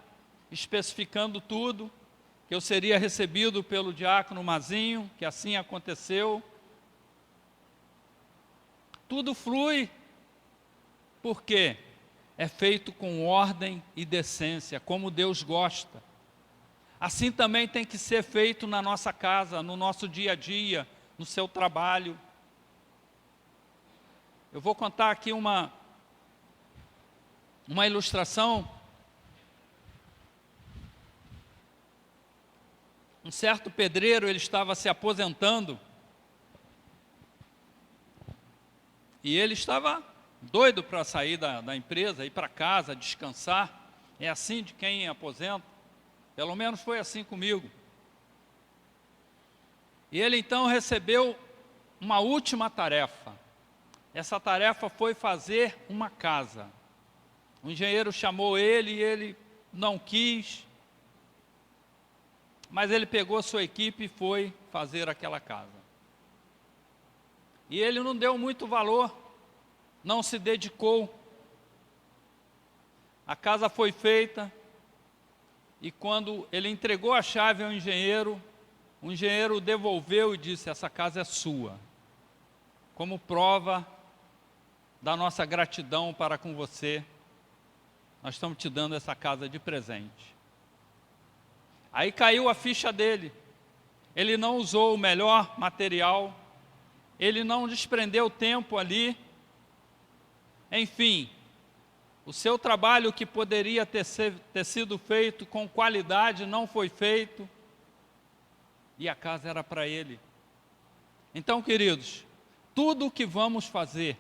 especificando tudo, que eu seria recebido pelo diácono Mazinho, que assim aconteceu. Tudo flui, porque é feito com ordem e decência, como Deus gosta. Assim também tem que ser feito na nossa casa, no nosso dia a dia, no seu trabalho. Eu vou contar aqui uma ilustração. Um certo pedreiro, ele estava se aposentando, e ele estava doido para sair da empresa, ir para casa, descansar. É assim de quem aposenta, pelo menos foi assim comigo. E ele então recebeu uma última tarefa. Essa tarefa foi fazer uma casa. O engenheiro chamou ele e ele não quis, mas ele pegou sua equipe e foi fazer aquela casa. E ele não deu muito valor, não se dedicou. A casa foi feita, e quando ele entregou a chave ao engenheiro, o engenheiro devolveu e disse: essa casa é sua, como prova da nossa gratidão para com você, nós estamos te dando essa casa de presente. Aí caiu a ficha dele. Ele não usou o melhor material, ele não desprendeu tempo ali. Enfim, o seu trabalho que poderia ter sido feito com qualidade não foi feito, e a casa era para ele. Então, queridos, tudo o que vamos fazer,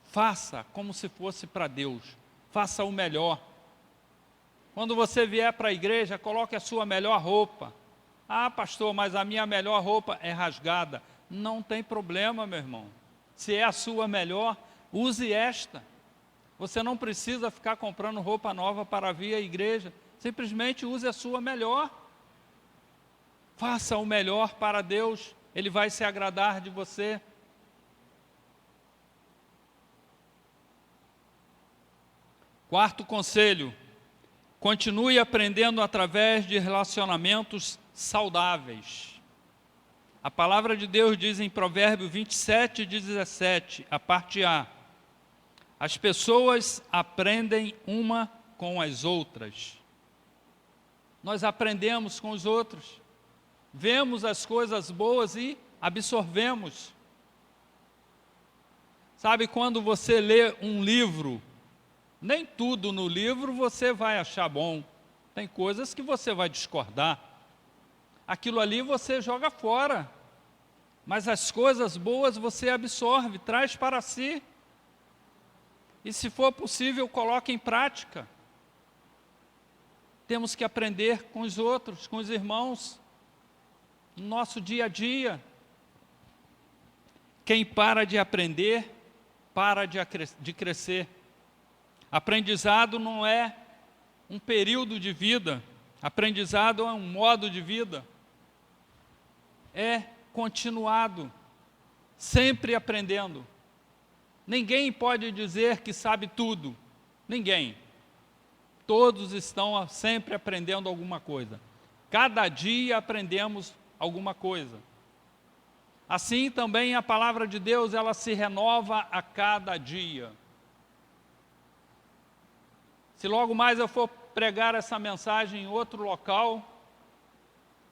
faça como se fosse para Deus, faça o melhor. Quando você vier para a igreja, coloque a sua melhor roupa. Ah, pastor, mas a minha melhor roupa é rasgada. Não tem problema, meu irmão. Se é a sua melhor, use esta. Você não precisa ficar comprando roupa nova para vir à igreja. Simplesmente use a sua melhor. Faça o melhor para Deus. Ele vai se agradar de você. Quarto conselho: continue aprendendo através de relacionamentos saudáveis. A palavra de Deus diz em Provérbios 27:17, a parte A: as pessoas aprendem uma com as outras. Nós aprendemos com os outros, vemos as coisas boas e absorvemos. Sabe, quando você lê um livro, nem tudo no livro você vai achar bom. Tem coisas que você vai discordar. Aquilo ali você joga fora. Mas as coisas boas você absorve, traz para si. E se for possível, coloque em prática. Temos que aprender com os outros, com os irmãos, no nosso dia a dia. Quem para de aprender, para de crescer. Aprendizado não é um período de vida, aprendizado é um modo de vida. É continuado, sempre aprendendo. Ninguém pode dizer que sabe tudo, ninguém. Todos estão sempre aprendendo alguma coisa. Cada dia aprendemos alguma coisa. Assim também a palavra de Deus, ela se renova a cada dia. Se logo mais eu for pregar essa mensagem em outro local,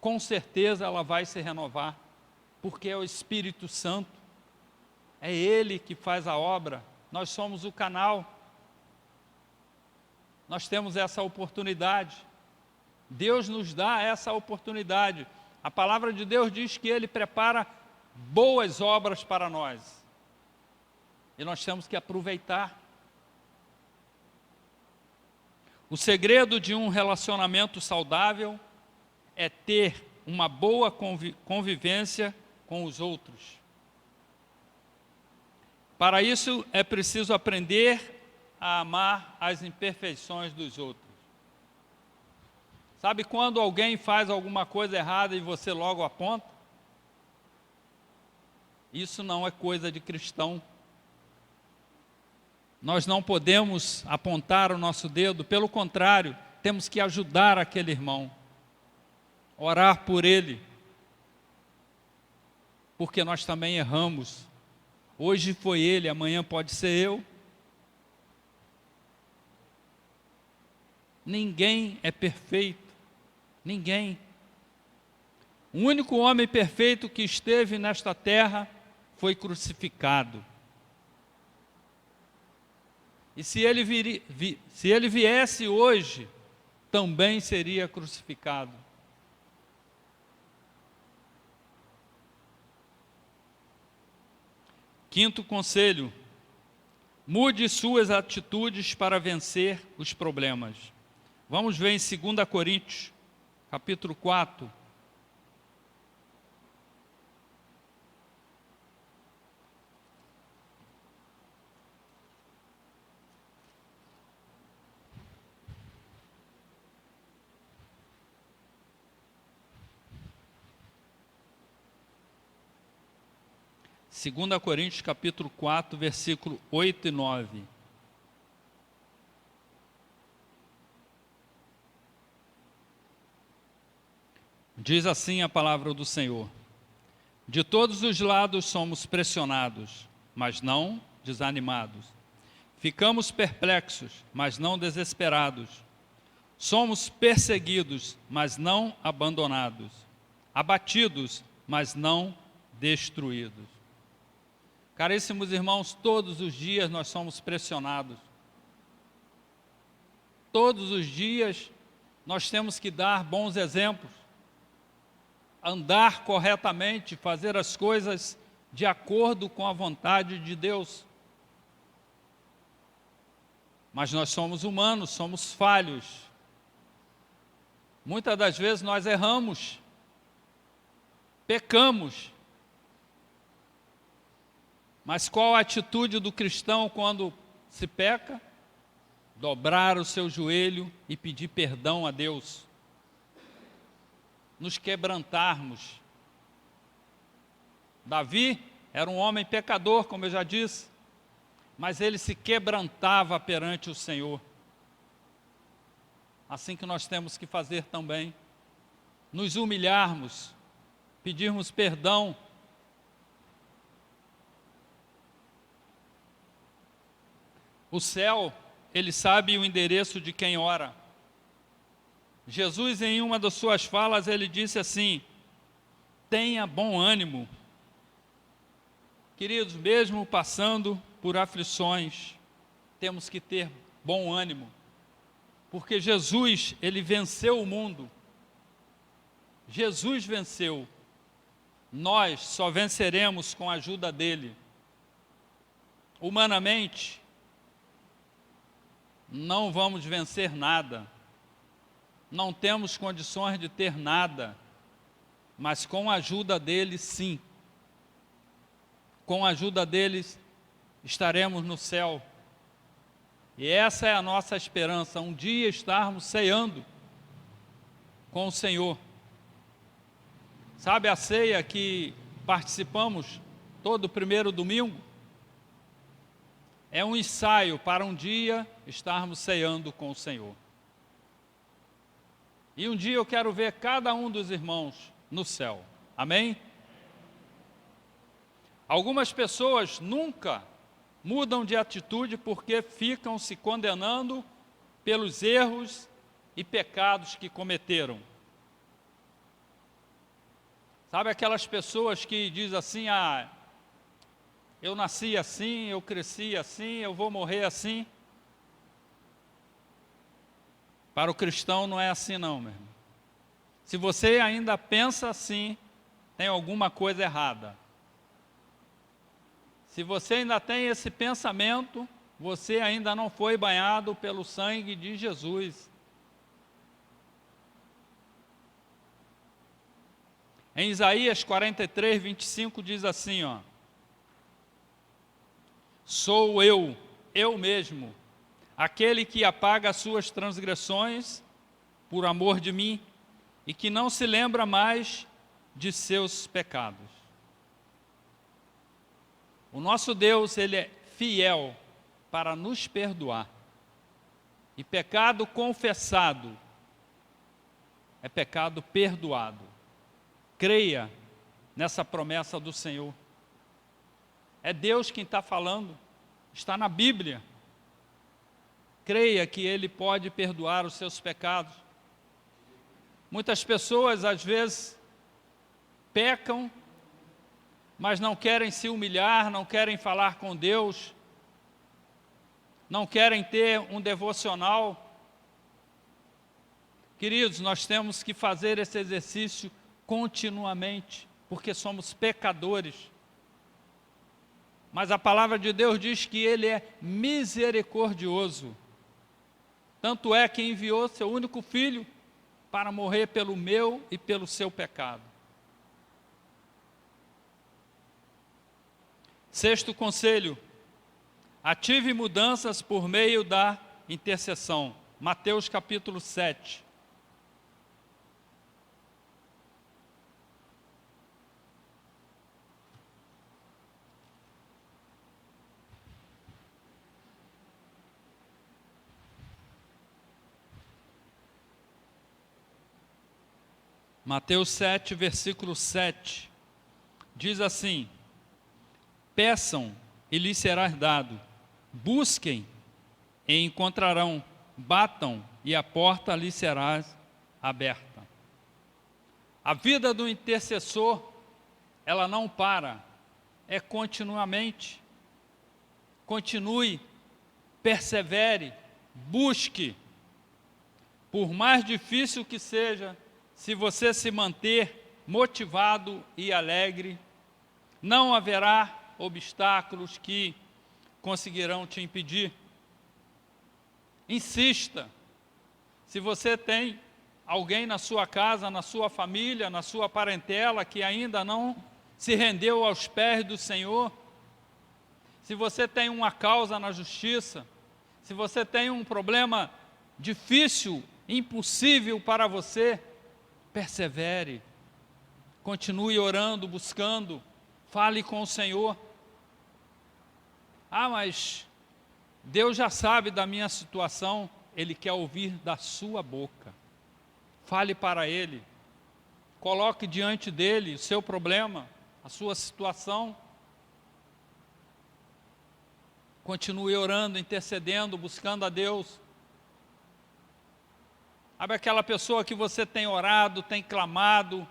com certeza ela vai se renovar, porque é o Espírito Santo, é Ele que faz a obra, nós somos o canal, nós temos essa oportunidade, Deus nos dá essa oportunidade. A palavra de Deus diz que Ele prepara boas obras para nós, e nós temos que aproveitar. O segredo de um relacionamento saudável é ter uma boa convivência com os outros. Para isso é preciso aprender a amar as imperfeições dos outros. Sabe quando alguém faz alguma coisa errada e você logo aponta? Isso não é coisa de cristão. Nós não podemos apontar o nosso dedo, pelo contrário, temos que ajudar aquele irmão, orar por ele, porque nós também erramos. Hoje foi ele, amanhã pode ser eu. Ninguém é perfeito, ninguém. O único homem perfeito que esteve nesta terra foi crucificado. E se ele viesse hoje, também seria crucificado. Quinto conselho: mude suas atitudes para vencer os problemas. Vamos ver em 2 Coríntios, capítulo 4. Segunda Coríntios, capítulo 4, versículo 8 e 9. Diz assim a palavra do Senhor: de todos os lados somos pressionados, mas não desanimados. Ficamos perplexos, mas não desesperados. Somos perseguidos, mas não abandonados. Abatidos, mas não destruídos. Caríssimos irmãos, todos os dias nós somos pressionados. Todos os dias nós temos que dar bons exemplos, andar corretamente, fazer as coisas de acordo com a vontade de Deus. Mas nós somos humanos, somos falhos. Muitas das vezes nós erramos, pecamos. Mas qual a atitude do cristão quando se peca? Dobrar o seu joelho e pedir perdão a Deus. Nos quebrantarmos. Davi era um homem pecador, como eu já disse, mas ele se quebrantava perante o Senhor. Assim que nós temos que fazer também. Nos humilharmos, pedirmos perdão. O céu, ele sabe o endereço de quem ora. Jesus, em uma das suas falas, ele disse assim: tenha bom ânimo. Queridos, mesmo passando por aflições, temos que ter bom ânimo, porque Jesus, ele venceu o mundo. Jesus venceu. Nós só venceremos com a ajuda dele. Humanamente, não vamos vencer nada, não temos condições de ter nada, mas com a ajuda dele, sim. Com a ajuda deles, estaremos no céu. E essa é a nossa esperança, um dia estarmos ceando com o Senhor. Sabe a ceia que participamos todo primeiro domingo? É um ensaio para um dia estarmos ceando com o Senhor. E um dia eu quero ver cada um dos irmãos no céu. Amém? Algumas pessoas nunca mudam de atitude porque ficam se condenando pelos erros e pecados que cometeram. Sabe aquelas pessoas que dizem assim, eu nasci assim, eu cresci assim, eu vou morrer assim? Para o cristão não é assim não, meu irmão. Se você ainda pensa assim, tem alguma coisa errada. Se você ainda tem esse pensamento, você ainda não foi banhado pelo sangue de Jesus. Em Isaías 43, 25 diz assim, ó: sou eu mesmo, aquele que apaga as suas transgressões por amor de mim e que não se lembra mais de seus pecados. O nosso Deus, Ele é fiel para nos perdoar. E pecado confessado é pecado perdoado. Creia nessa promessa do Senhor. É Deus quem está falando, está na Bíblia. Creia que Ele pode perdoar os seus pecados. Muitas pessoas, às vezes, pecam, mas não querem se humilhar, não querem falar com Deus, não querem ter um devocional. Queridos, nós temos que fazer esse exercício continuamente, porque somos pecadores. Mas a palavra de Deus diz que Ele é misericordioso. Tanto é que enviou seu único filho para morrer pelo meu e pelo seu pecado. Sexto conselho: ative mudanças por meio da intercessão. Mateus capítulo 7. Mateus 7, versículo 7, diz assim: peçam e lhes será dado, busquem e encontrarão, batam e a porta lhes será aberta. A vida do intercessor, ela não para, é continuamente. Continue, persevere, busque. Por mais difícil que seja, se você se manter motivado e alegre, não haverá obstáculos que conseguirão te impedir. Insista. Se você tem alguém na sua casa, na sua família, na sua parentela que ainda não se rendeu aos pés do Senhor, se você tem uma causa na justiça, se você tem um problema difícil, impossível para você, persevere, continue orando, buscando, fale com o Senhor. Mas Deus já sabe da minha situação. Ele quer ouvir da sua boca. Fale para Ele, coloque diante dEle o seu problema, a sua situação. Continue orando, intercedendo, buscando a Deus. Sabe aquela pessoa que você tem orado, tem clamado,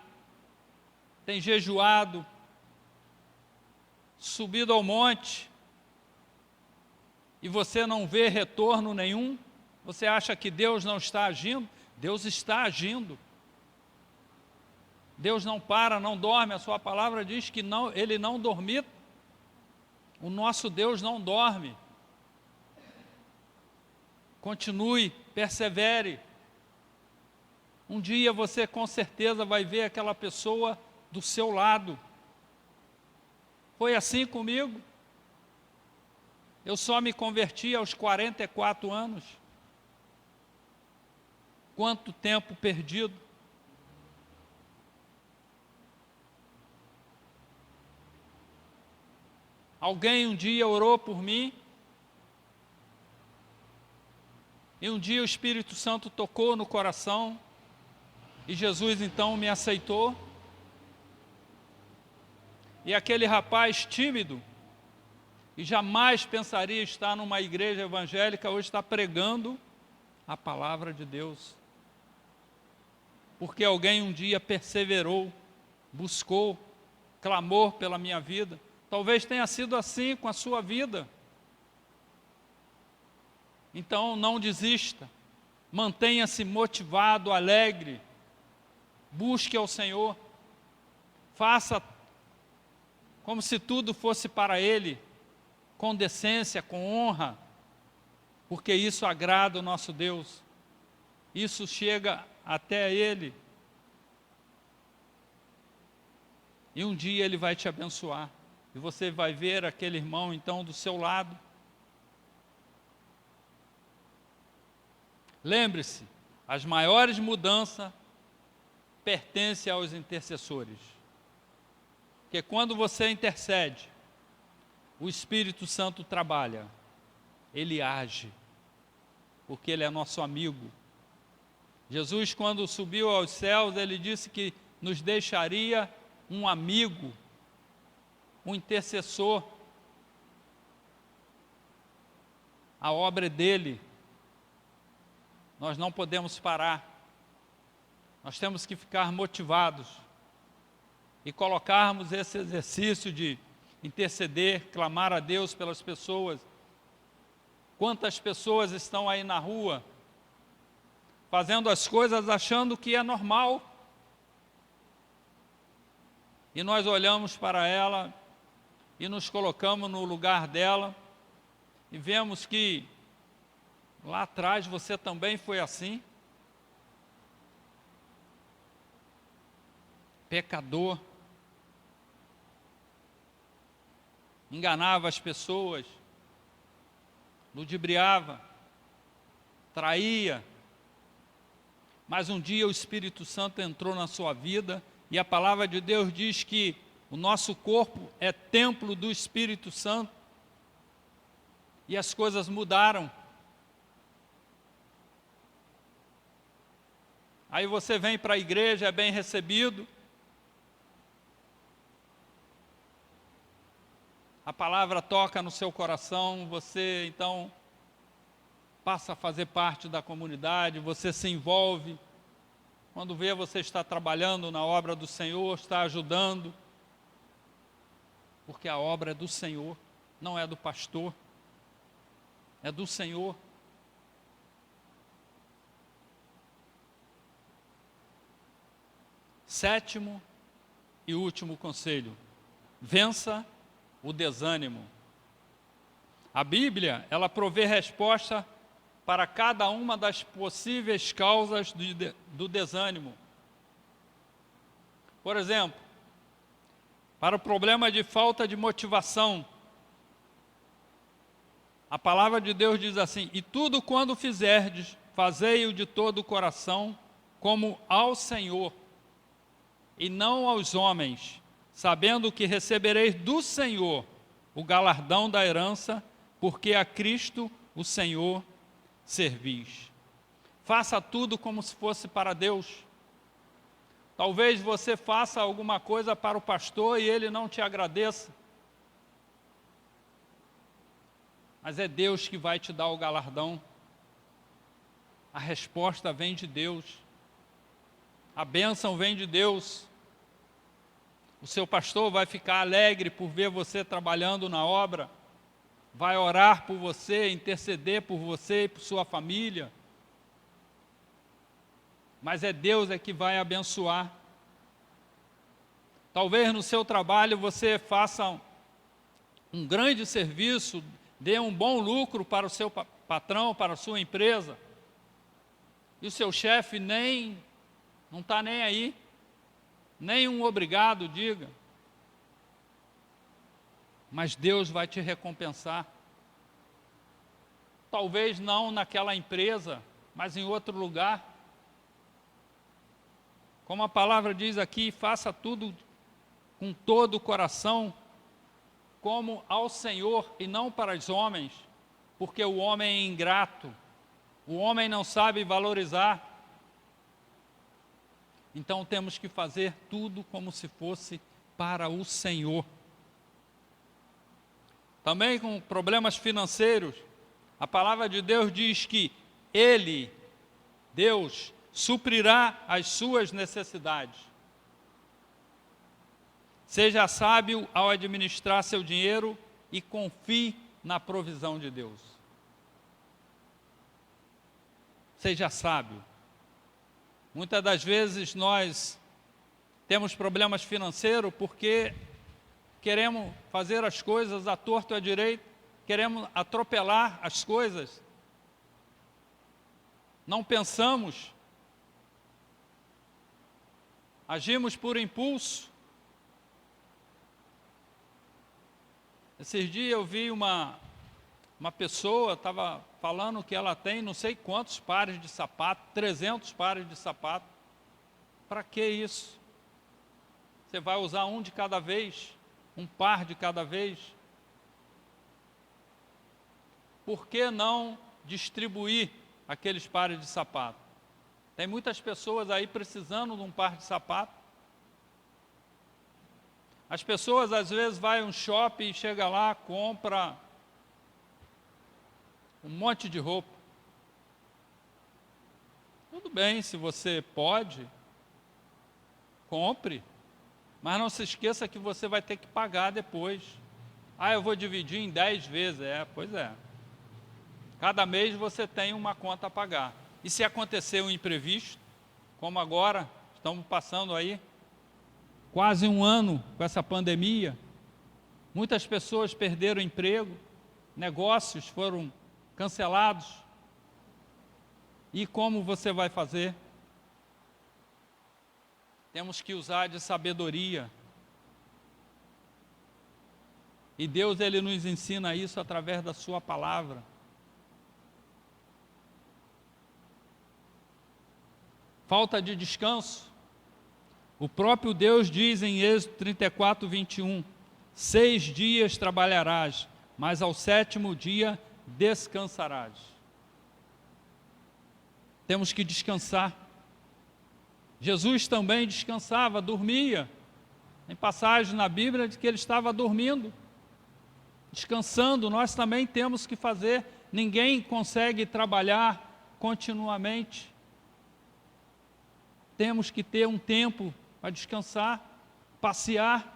tem jejuado, subido ao monte, e você não vê retorno nenhum? Você acha que Deus não está agindo? Deus está agindo. Deus não para, não dorme. A sua palavra diz que não, Ele não dormita. O nosso Deus não dorme. Continue, persevere. Um dia você com certeza vai ver aquela pessoa do seu lado. Foi assim comigo. Eu só me converti aos 44 anos. Quanto tempo perdido. Alguém um dia orou por mim, e um dia o Espírito Santo tocou no coração, e Jesus então me aceitou. E aquele rapaz tímido, e jamais pensaria estar numa igreja evangélica, hoje está pregando a palavra de Deus. Porque alguém um dia perseverou, buscou, clamou pela minha vida. Talvez tenha sido assim com a sua vida. Então não desista, mantenha-se motivado, alegre, busque ao Senhor, faça como se tudo fosse para Ele, com decência, com honra, porque isso agrada o nosso Deus, isso chega até Ele, e um dia Ele vai te abençoar, e você vai ver aquele irmão então do seu lado. Lembre-se, as maiores mudanças pertencem aos intercessores. Porque quando você intercede, o Espírito Santo trabalha, Ele age, porque Ele é nosso amigo. Jesus, quando subiu aos céus, Ele disse que nos deixaria um amigo, um intercessor. A obra é dele. Nós não podemos parar. Nós temos que ficar motivados e colocarmos esse exercício de interceder, clamar a Deus pelas pessoas. Quantas pessoas estão aí na rua fazendo as coisas achando que é normal, e nós olhamos para ela e nos colocamos no lugar dela e vemos que lá atrás você também foi assim, pecador, enganava as pessoas, ludibriava, traía, mas um dia o Espírito Santo entrou na sua vida, e a palavra de Deus diz que o nosso corpo é templo do Espírito Santo, e as coisas mudaram. Aí você vem para a igreja, é bem recebido, a palavra toca no seu coração, você então passa a fazer parte da comunidade, você se envolve. Quando vê, você está trabalhando na obra do Senhor, está ajudando, porque a obra é do Senhor, não é do pastor, é do Senhor. Sétimo e último conselho: vença o desânimo. A Bíblia, ela provê resposta para cada uma das possíveis causas do desânimo. Por exemplo, para o problema de falta de motivação, a palavra de Deus diz assim: e tudo quando fizerdes, fazei-o de todo o coração, como ao Senhor, e não aos homens, sabendo que recebereis do Senhor o galardão da herança, porque a Cristo, o Senhor, servis. Faça tudo como se fosse para Deus. Talvez você faça alguma coisa para o pastor e ele não te agradeça, mas é Deus que vai te dar o galardão. A resposta vem de Deus, a bênção vem de Deus. O seu pastor vai ficar alegre por ver você trabalhando na obra, vai orar por você, interceder por você e por sua família, mas é Deus que vai abençoar. Talvez no seu trabalho você faça um grande serviço, dê um bom lucro para o seu patrão, para a sua empresa, e o seu chefe não está nem aí, nem um obrigado diga, mas Deus vai te recompensar. talvez não naquela empresa, mas em outro lugar. Como a palavra diz aqui, faça tudo com todo o coração, como ao Senhor e não para os homens, porque o homem é ingrato, o homem não sabe valorizar. Então temos que fazer tudo como se fosse para o Senhor. Também com problemas financeiros, a palavra de Deus diz que Ele, Deus, suprirá as suas necessidades. Seja sábio ao administrar seu dinheiro e confie na provisão de Deus. Seja sábio. Muitas das vezes nós temos problemas financeiros porque queremos fazer as coisas à torto e à direito, queremos atropelar as coisas. Não pensamos, agimos por impulso. Esses dias eu vi uma pessoa, estava falando que ela tem não sei quantos pares de sapato, 300 pares de sapato. Para que isso? Você vai usar um de cada vez, um par de cada vez? Por que não distribuir aqueles pares de sapato? Tem muitas pessoas aí precisando de um par de sapato. As pessoas às vezes vão a um shopping e chega lá, compra um monte de roupa. Tudo bem, se você pode, compre, mas não se esqueça que você vai ter que pagar depois. Eu vou dividir em 10 vezes. Pois é. Cada mês você tem uma conta a pagar. E se acontecer um imprevisto, como agora, estamos passando aí quase um ano com essa pandemia, muitas pessoas perderam emprego, negócios foram cancelados. E como você vai fazer? Temos que usar de sabedoria. E Deus, Ele nos ensina isso através da sua palavra. Falta de descanso. O próprio Deus diz em Êxodo 34, 21, 6 dias trabalharás, mas ao 7º dia descansarás. Temos que descansar. Jesus também descansava, dormia. Tem passagem na Bíblia de que ele estava dormindo, descansando. Nós também temos que fazer. Ninguém consegue trabalhar continuamente. Temos que ter um tempo para descansar, passear.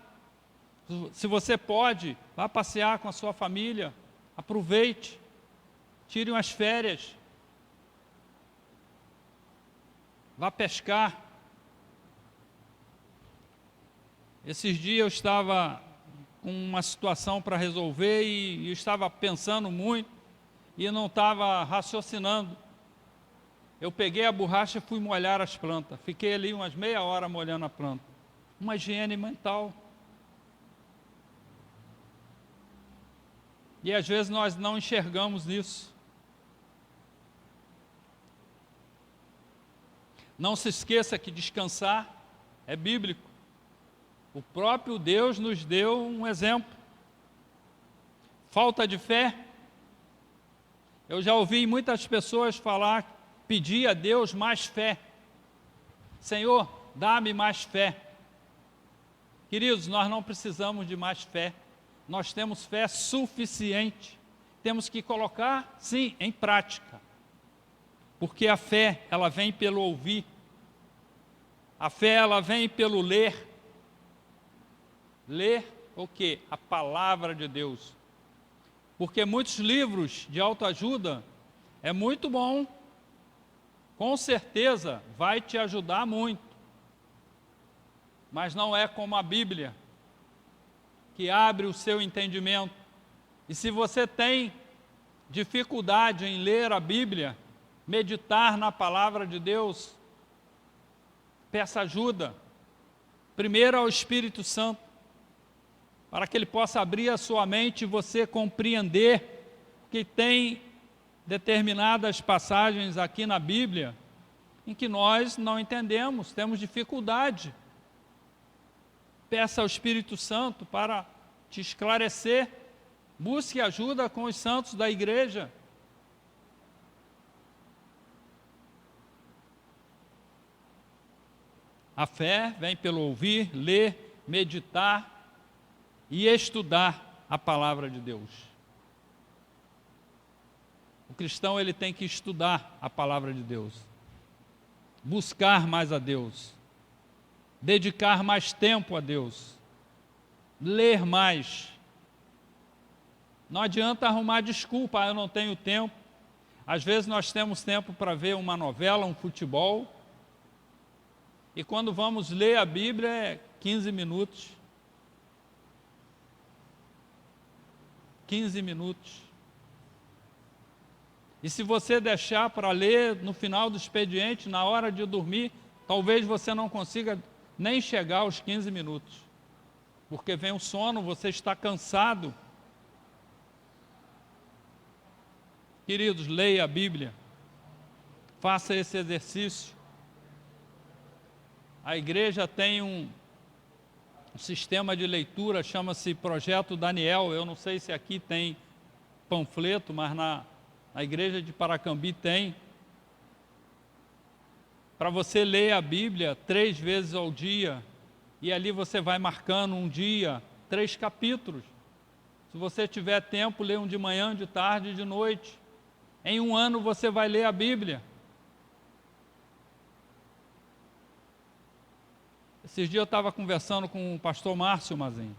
Se você pode, vá passear com a sua família, aproveite, tire umas férias, vá pescar. Esses dias eu estava com uma situação para resolver e eu estava pensando muito e não estava raciocinando. Eu peguei a borracha e fui molhar as plantas. Fiquei ali umas meia hora molhando a planta. Uma higiene mental. E às vezes nós não enxergamos isso. Não se esqueça que descansar é bíblico. O próprio Deus nos deu um exemplo. Falta de fé. Eu já ouvi muitas pessoas falar, pedir a Deus mais fé. Senhor, dá-me mais fé. Queridos, nós não precisamos de mais fé. Nós temos fé suficiente. Temos que colocar, sim, em prática. Porque a fé, ela vem pelo ouvir. A fé, ela vem pelo ler. Ler o quê? A palavra de Deus. Porque muitos livros de autoajuda é muito bom. Com certeza vai te ajudar muito. Mas não é como a Bíblia, que abre o seu entendimento. E se você tem dificuldade em ler a Bíblia, meditar na palavra de Deus, peça ajuda, primeiro ao Espírito Santo, para que Ele possa abrir a sua mente e você compreender que tem determinadas passagens aqui na Bíblia em que nós não entendemos, temos dificuldade. Peça ao Espírito Santo para te esclarecer. Busque ajuda com os santos da igreja. A fé vem pelo ouvir, ler, meditar e estudar a palavra de Deus. O cristão ele tem que estudar a palavra de Deus, buscar mais a Deus, dedicar mais tempo a Deus, ler mais. Não adianta arrumar desculpa, eu não tenho tempo. Às vezes nós temos tempo para ver uma novela, um futebol, e quando vamos ler a Bíblia é 15 minutos. 15 minutos. E se você deixar para ler no final do expediente, na hora de dormir, talvez você não consiga nem chegar aos 15 minutos. Porque vem o sono, você está cansado. Queridos, leia a Bíblia. Faça esse exercício. A igreja tem um sistema de leitura, chama-se Projeto Daniel. Eu não sei se aqui tem panfleto, mas na igreja de Paracambi tem. Para você ler a Bíblia 3 vezes ao dia, e ali você vai marcando um dia, 3 capítulos. Se você tiver tempo, lê um de manhã, de tarde e de noite. Em 1 ano você vai ler a Bíblia. Esses dias eu estava conversando com o pastor Márcio Mazin,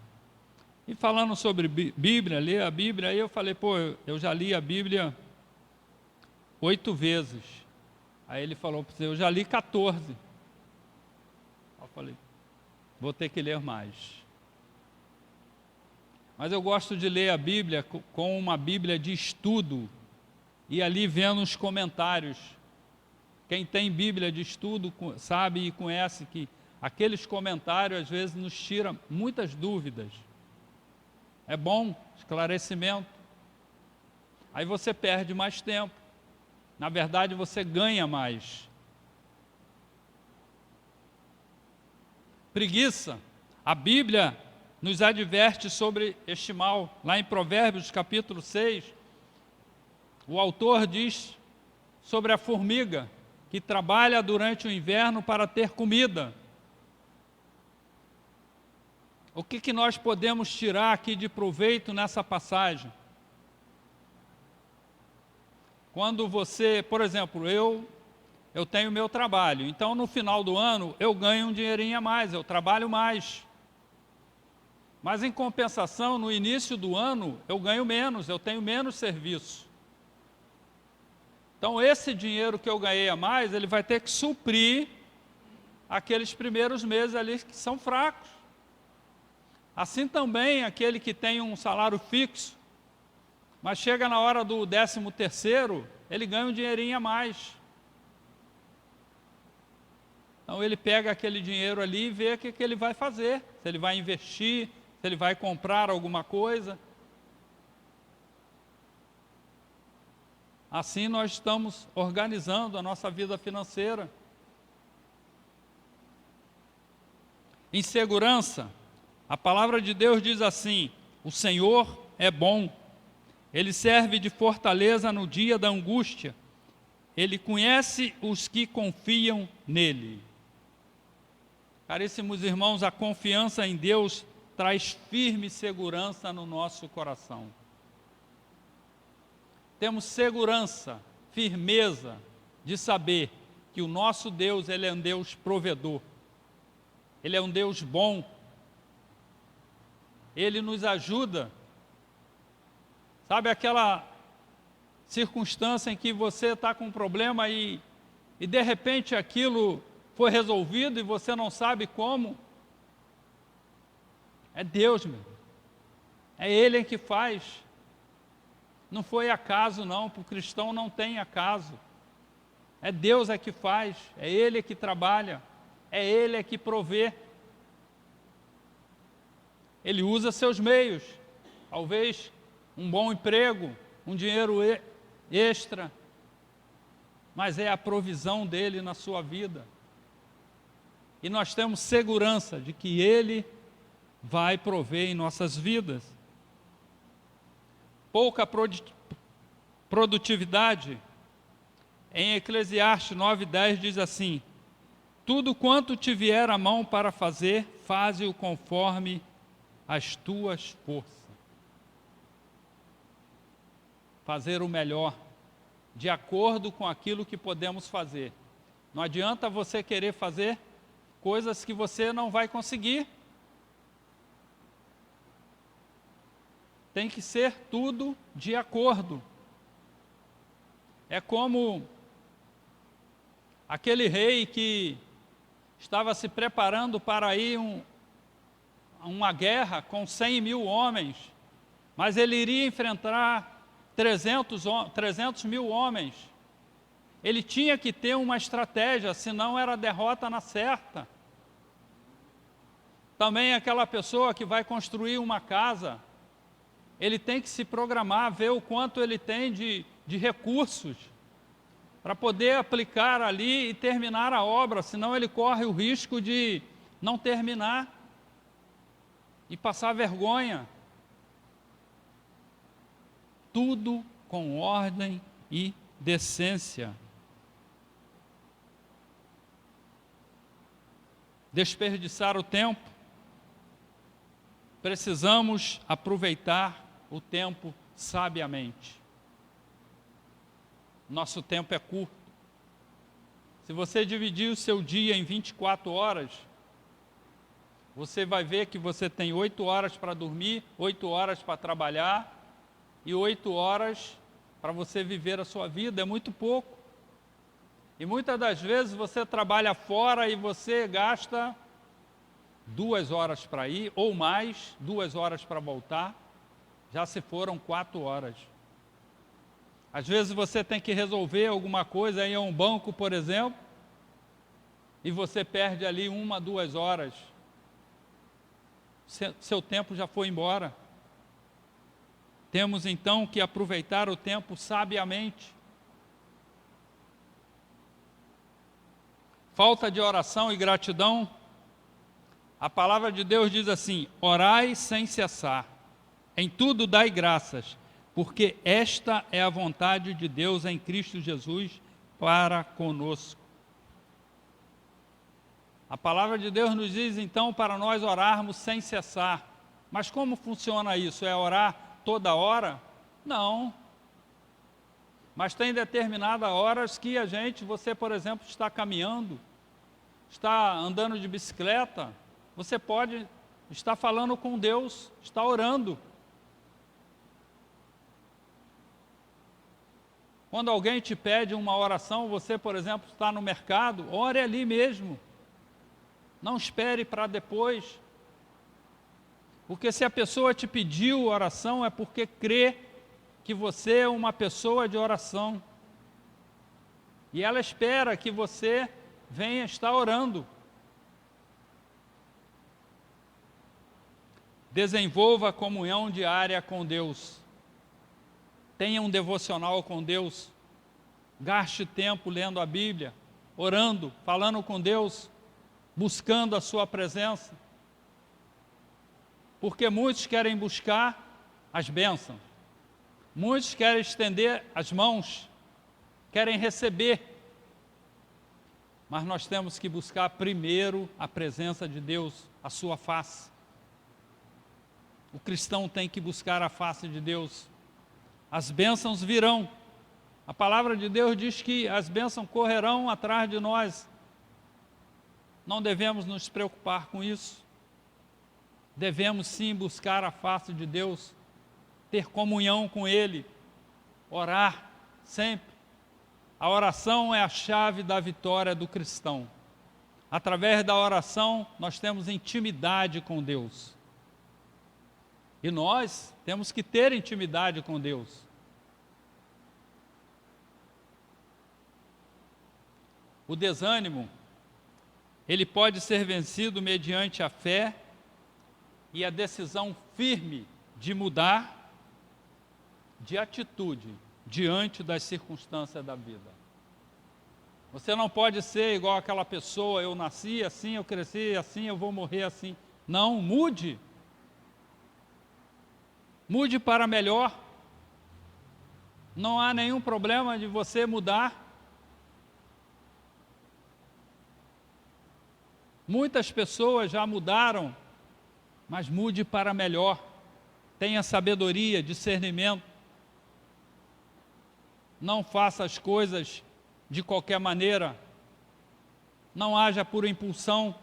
e falando sobre Bíblia, ler a Bíblia, aí eu falei, eu já li a Bíblia 8 vezes. Aí ele falou, eu já li 14. Eu falei, vou ter que ler mais. Mas eu gosto de ler a Bíblia com uma Bíblia de estudo, e ali vendo os comentários. Quem tem Bíblia de estudo sabe e conhece que aqueles comentários às vezes nos tiram muitas dúvidas. É bom, esclarecimento. Aí você perde mais tempo. Na verdade, você ganha mais. Preguiça. A Bíblia nos adverte sobre este mal. Lá em Provérbios, capítulo 6, o autor diz sobre a formiga que trabalha durante o inverno para ter comida. O que nós podemos tirar aqui de proveito nessa passagem? Quando você, por exemplo, eu tenho meu trabalho, então no final do ano eu ganho um dinheirinho a mais, eu trabalho mais. Mas em compensação, no início do ano eu ganho menos, eu tenho menos serviço. Então esse dinheiro que eu ganhei a mais, ele vai ter que suprir aqueles primeiros meses ali que são fracos. Assim também aquele que tem um salário fixo, mas chega na hora do 13º, ele ganha um dinheirinho a mais. Então ele pega aquele dinheiro ali e vê o que ele vai fazer, se ele vai investir, se ele vai comprar alguma coisa. Assim nós estamos organizando a nossa vida financeira. Insegurança. A palavra de Deus diz assim: o Senhor é bom, Ele serve de fortaleza no dia da angústia, Ele conhece os que confiam nele. Caríssimos irmãos, a confiança em Deus traz firme segurança no nosso coração. Temos segurança, firmeza de saber que o nosso Deus, Ele é um Deus provedor, Ele é um Deus bom, Ele nos ajuda. Sabe aquela circunstância em que você está com um problema e de repente aquilo foi resolvido e você não sabe como? É Deus, meu. É Ele que faz. Não foi acaso não, para o cristão não tem acaso. É Deus que faz, é Ele que trabalha, é Ele que provê. Ele usa seus meios, talvez um bom emprego, um dinheiro extra, mas é a provisão dele na sua vida. E nós temos segurança de que ele vai prover em nossas vidas. Pouca produtividade. Em Eclesiastes 9:10 diz assim: tudo quanto te vier à mão para fazer, faze-o conforme as tuas forças. Fazer o melhor, de acordo com aquilo que podemos fazer. Não adianta você querer fazer coisas que você não vai conseguir. Tem que ser tudo de acordo. É como aquele rei que estava se preparando para ir uma guerra com 100 mil homens, mas ele iria enfrentar 300 mil homens. Ele tinha que ter uma estratégia, senão era derrota na certa. Também aquela pessoa que vai construir uma casa, ele tem que se programar, ver o quanto ele tem de recursos para poder aplicar ali e terminar a obra, senão ele corre o risco de não terminar e passar vergonha. Tudo com ordem e decência. Desperdiçar o tempo. Precisamos aproveitar o tempo sabiamente. Nosso tempo é curto. Se você dividir o seu dia em 24 horas, você vai ver que você tem 8 horas para dormir, 8 horas para trabalhar e 8 horas para você viver a sua vida. É muito pouco. E muitas das vezes você trabalha fora e você gasta 2 horas para ir, ou mais, 2 horas para voltar. Já se foram 4 horas. Às vezes você tem que resolver alguma coisa em um banco, por exemplo, e você perde ali 1, 2 horas. Seu tempo já foi embora. Temos então que aproveitar o tempo sabiamente. Falta de oração e gratidão. A palavra de Deus diz assim: orai sem cessar, em tudo dai graças, porque esta é a vontade de Deus em Cristo Jesus para conosco. A palavra de Deus nos diz então para nós orarmos sem cessar. Mas como funciona isso? É orar toda hora? Não. Mas tem determinadas horas que você, por exemplo, está caminhando, está andando de bicicleta, você pode estar falando com Deus, está orando. Quando alguém te pede uma oração, você, por exemplo, está no mercado, ore ali mesmo. Não espere para depois. Porque se a pessoa te pediu oração, é porque crê que você é uma pessoa de oração. E ela espera que você venha estar orando. Desenvolva a comunhão diária com Deus. Tenha um devocional com Deus. Gaste tempo lendo a Bíblia, orando, falando com Deus, buscando a sua presença. Porque muitos querem buscar as bênçãos. Muitos querem estender as mãos, querem receber. Mas nós temos que buscar primeiro a presença de Deus, a sua face. O cristão tem que buscar a face de Deus. As bênçãos virão. A palavra de Deus diz que as bênçãos correrão atrás de nós. Não devemos nos preocupar com isso. Devemos sim buscar a face de Deus, ter comunhão com Ele, orar sempre. A oração é a chave da vitória do cristão. Através da oração, nós temos intimidade com Deus. E nós temos que ter intimidade com Deus. O desânimo, ele pode ser vencido mediante a fé e a decisão firme de mudar de atitude, diante das circunstâncias da vida. Você não pode ser igual aquela pessoa, eu nasci assim, eu cresci assim, eu vou morrer assim. Não, mude. Mude para melhor. Não há nenhum problema de você mudar. Muitas pessoas já mudaram, mas mude para melhor. Tenha sabedoria, discernimento. Não faça as coisas de qualquer maneira. Não haja por impulsão.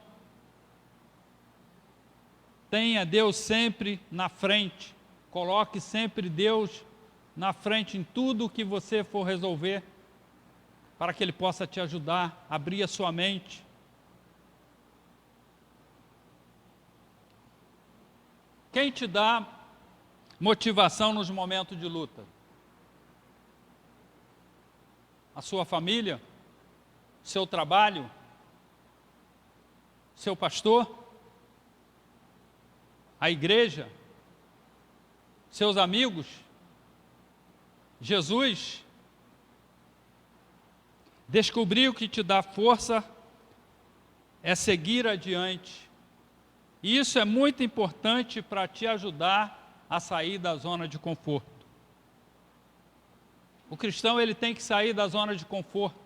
Tenha Deus sempre na frente. Coloque sempre Deus na frente em tudo que você for resolver, para que Ele possa te ajudar, abrir a sua mente. Quem te dá motivação nos momentos de luta? A sua família? Seu trabalho? Seu pastor? A igreja? Seus amigos? Jesus? Descobrir o que te dá força é seguir adiante. E isso é muito importante para te ajudar a sair da zona de conforto. O cristão, ele tem que sair da zona de conforto.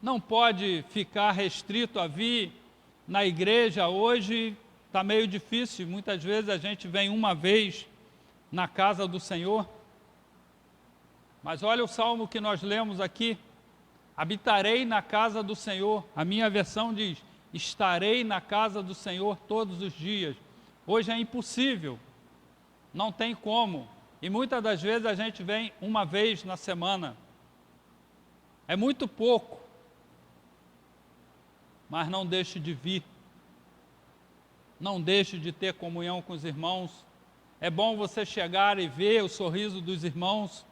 Não pode ficar restrito a vir na igreja. Hoje está meio difícil, muitas vezes a gente vem uma vez na casa do Senhor. Mas olha o salmo que nós lemos aqui: habitarei na casa do Senhor. A minha versão diz: estarei na casa do Senhor todos os dias. Hoje é impossível, não tem como. E muitas das vezes a gente vem uma vez na semana. É muito pouco. Mas não deixe de vir. Não deixe de ter comunhão com os irmãos. É bom você chegar e ver o sorriso dos irmãos,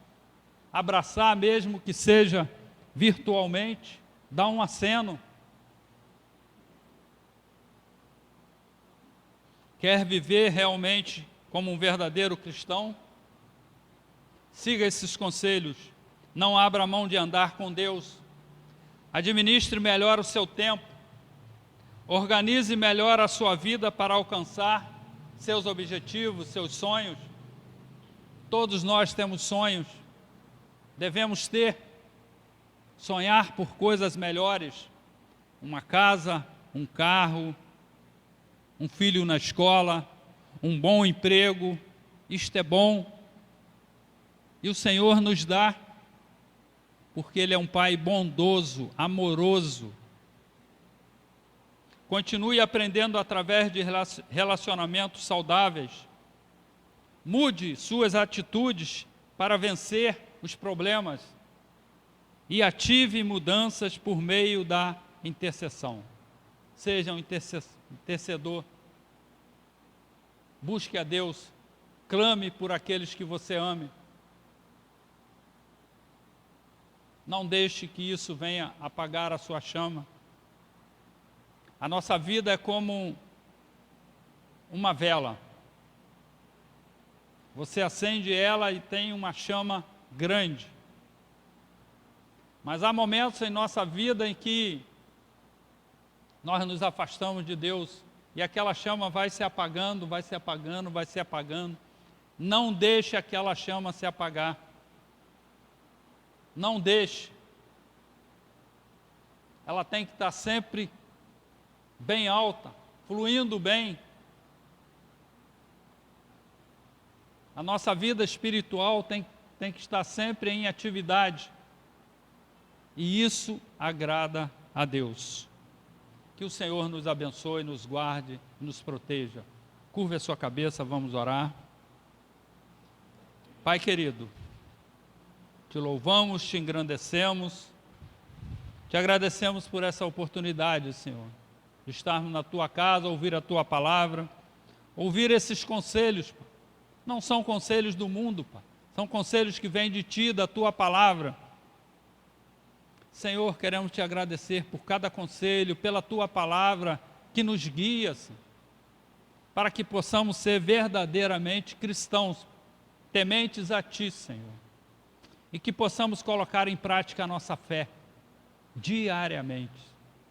abraçar mesmo que seja virtualmente, dar um aceno. Quer viver realmente como um verdadeiro cristão? Siga esses conselhos. Não abra mão de andar com Deus. Administre melhor o seu tempo. Organize melhor a sua vida para alcançar seus objetivos, seus sonhos. Todos nós temos sonhos. Devemos ter. Sonhar por coisas melhores. Uma casa, um carro, um filho na escola, um bom emprego. Isto é bom. E o Senhor nos dá, porque Ele é um Pai bondoso, amoroso. Continue aprendendo através de relacionamentos saudáveis. Mude suas atitudes para vencer os problemas. E ative mudanças por meio da intercessão. Seja um intercedor. Busque a Deus. Clame por aqueles que você ame. Não deixe que isso venha apagar a sua chama. A nossa vida é como uma vela. Você acende ela e tem uma chama grande. Mas há momentos em nossa vida em que nós nos afastamos de Deus e aquela chama vai se apagando, vai se apagando, vai se apagando. Não deixe aquela chama se apagar. Não deixe. Ela tem que estar sempre bem alta, fluindo bem. A nossa vida espiritual tem que estar sempre em atividade. E isso agrada a Deus. Que o Senhor nos abençoe, nos guarde, nos proteja. Curve a sua cabeça, vamos orar. Pai querido, te louvamos, te engrandecemos, te agradecemos por essa oportunidade, Senhor, de estarmos na Tua casa, ouvir a Tua palavra, ouvir esses conselhos. Pai. Não são conselhos do mundo, Pai. São conselhos que vêm de Ti, da Tua palavra. Senhor, queremos te agradecer por cada conselho, pela Tua palavra que nos guia, Senhor, para que possamos ser verdadeiramente cristãos, tementes a Ti, Senhor. e que possamos colocar em prática a nossa fé diariamente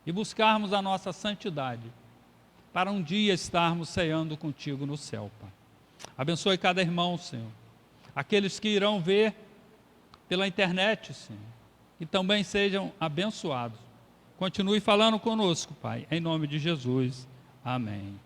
e buscarmos a nossa santidade para um dia estarmos ceando contigo no céu, Pai. Abençoe cada irmão, Senhor. Aqueles que irão ver pela internet, Senhor, que também sejam abençoados. Continue falando conosco, Pai, em nome de Jesus. Amém.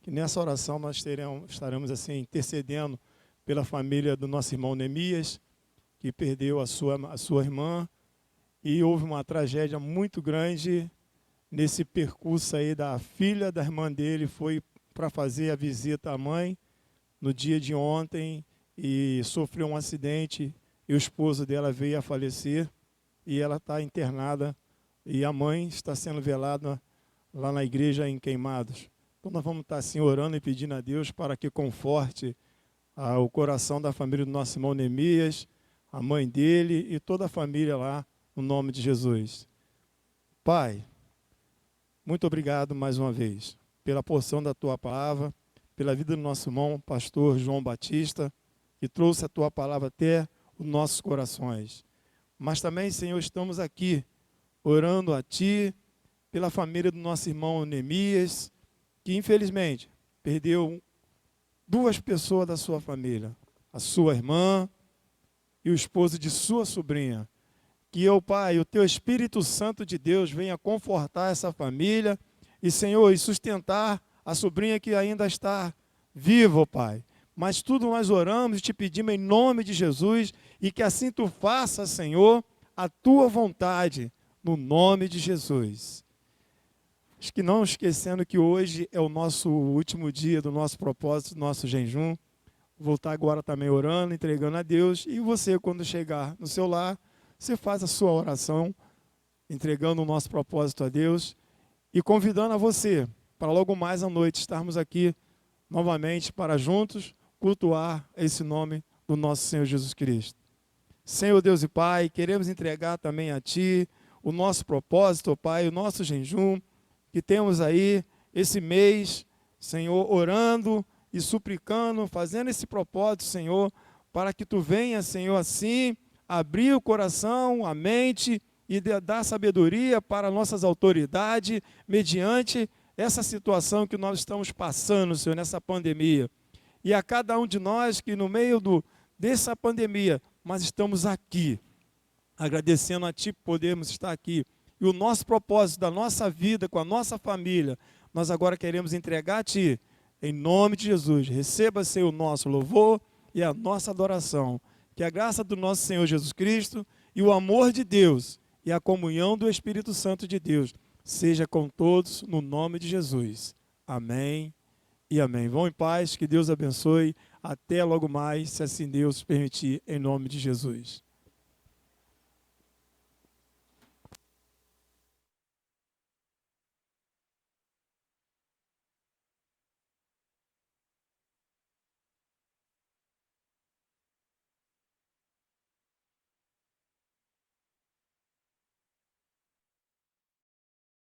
Que nessa oração nós estaremos assim intercedendo pela família do nosso irmão Neemias, que perdeu a sua irmã, e houve uma tragédia muito grande nesse percurso aí da filha da irmã dele, foi para fazer a visita à mãe no dia de ontem e sofreu um acidente e o esposo dela veio a falecer e ela está internada e a mãe está sendo velada lá na igreja em Queimados. Então nós vamos estar assim orando e pedindo a Deus para que conforte o coração da família do nosso irmão Neemias, a mãe dele e toda a família lá, no nome de Jesus. Pai, muito obrigado mais uma vez pela porção da tua palavra, pela vida do nosso irmão pastor João Batista, que trouxe a tua palavra até os nossos corações. Mas também, Senhor, estamos aqui orando a ti pela família do nosso irmão Neemias, que infelizmente perdeu 2 pessoas da sua família, a sua irmã e o esposo de sua sobrinha. Que Pai, o teu Espírito Santo de Deus venha confortar essa família e, Senhor, e sustentar a sobrinha que ainda está viva, Pai. Mas tudo nós oramos e te pedimos em nome de Jesus e que assim tu faça, Senhor, a tua vontade, no nome de Jesus. Acho que não esquecendo que hoje é o nosso último dia do nosso propósito, do nosso jejum. Vou estar agora também orando, entregando a Deus. E você, quando chegar no seu lar, você faz a sua oração, entregando o nosso propósito a Deus e convidando a você para logo mais à noite estarmos aqui novamente para juntos cultuar esse nome do nosso Senhor Jesus Cristo. Senhor Deus e Pai, queremos entregar também a Ti o nosso propósito, ó Pai, o nosso jejum, que temos aí esse mês, Senhor, orando e suplicando, fazendo esse propósito, Senhor, para que Tu venha, Senhor, assim, abrir o coração, a mente e dar sabedoria para nossas autoridades, mediante essa situação que nós estamos passando, Senhor, nessa pandemia. E a cada um de nós que no meio dessa pandemia, nós estamos aqui, agradecendo a Ti por podermos estar aqui. E o nosso propósito da nossa vida com a nossa família, nós agora queremos entregar a Ti, em nome de Jesus. Receba, Senhor, o nosso louvor e a nossa adoração. Que a graça do nosso Senhor Jesus Cristo e o amor de Deus e a comunhão do Espírito Santo de Deus seja com todos, no nome de Jesus. Amém e amém. Vão em paz, que Deus abençoe. Até logo mais, se assim Deus permitir, em nome de Jesus.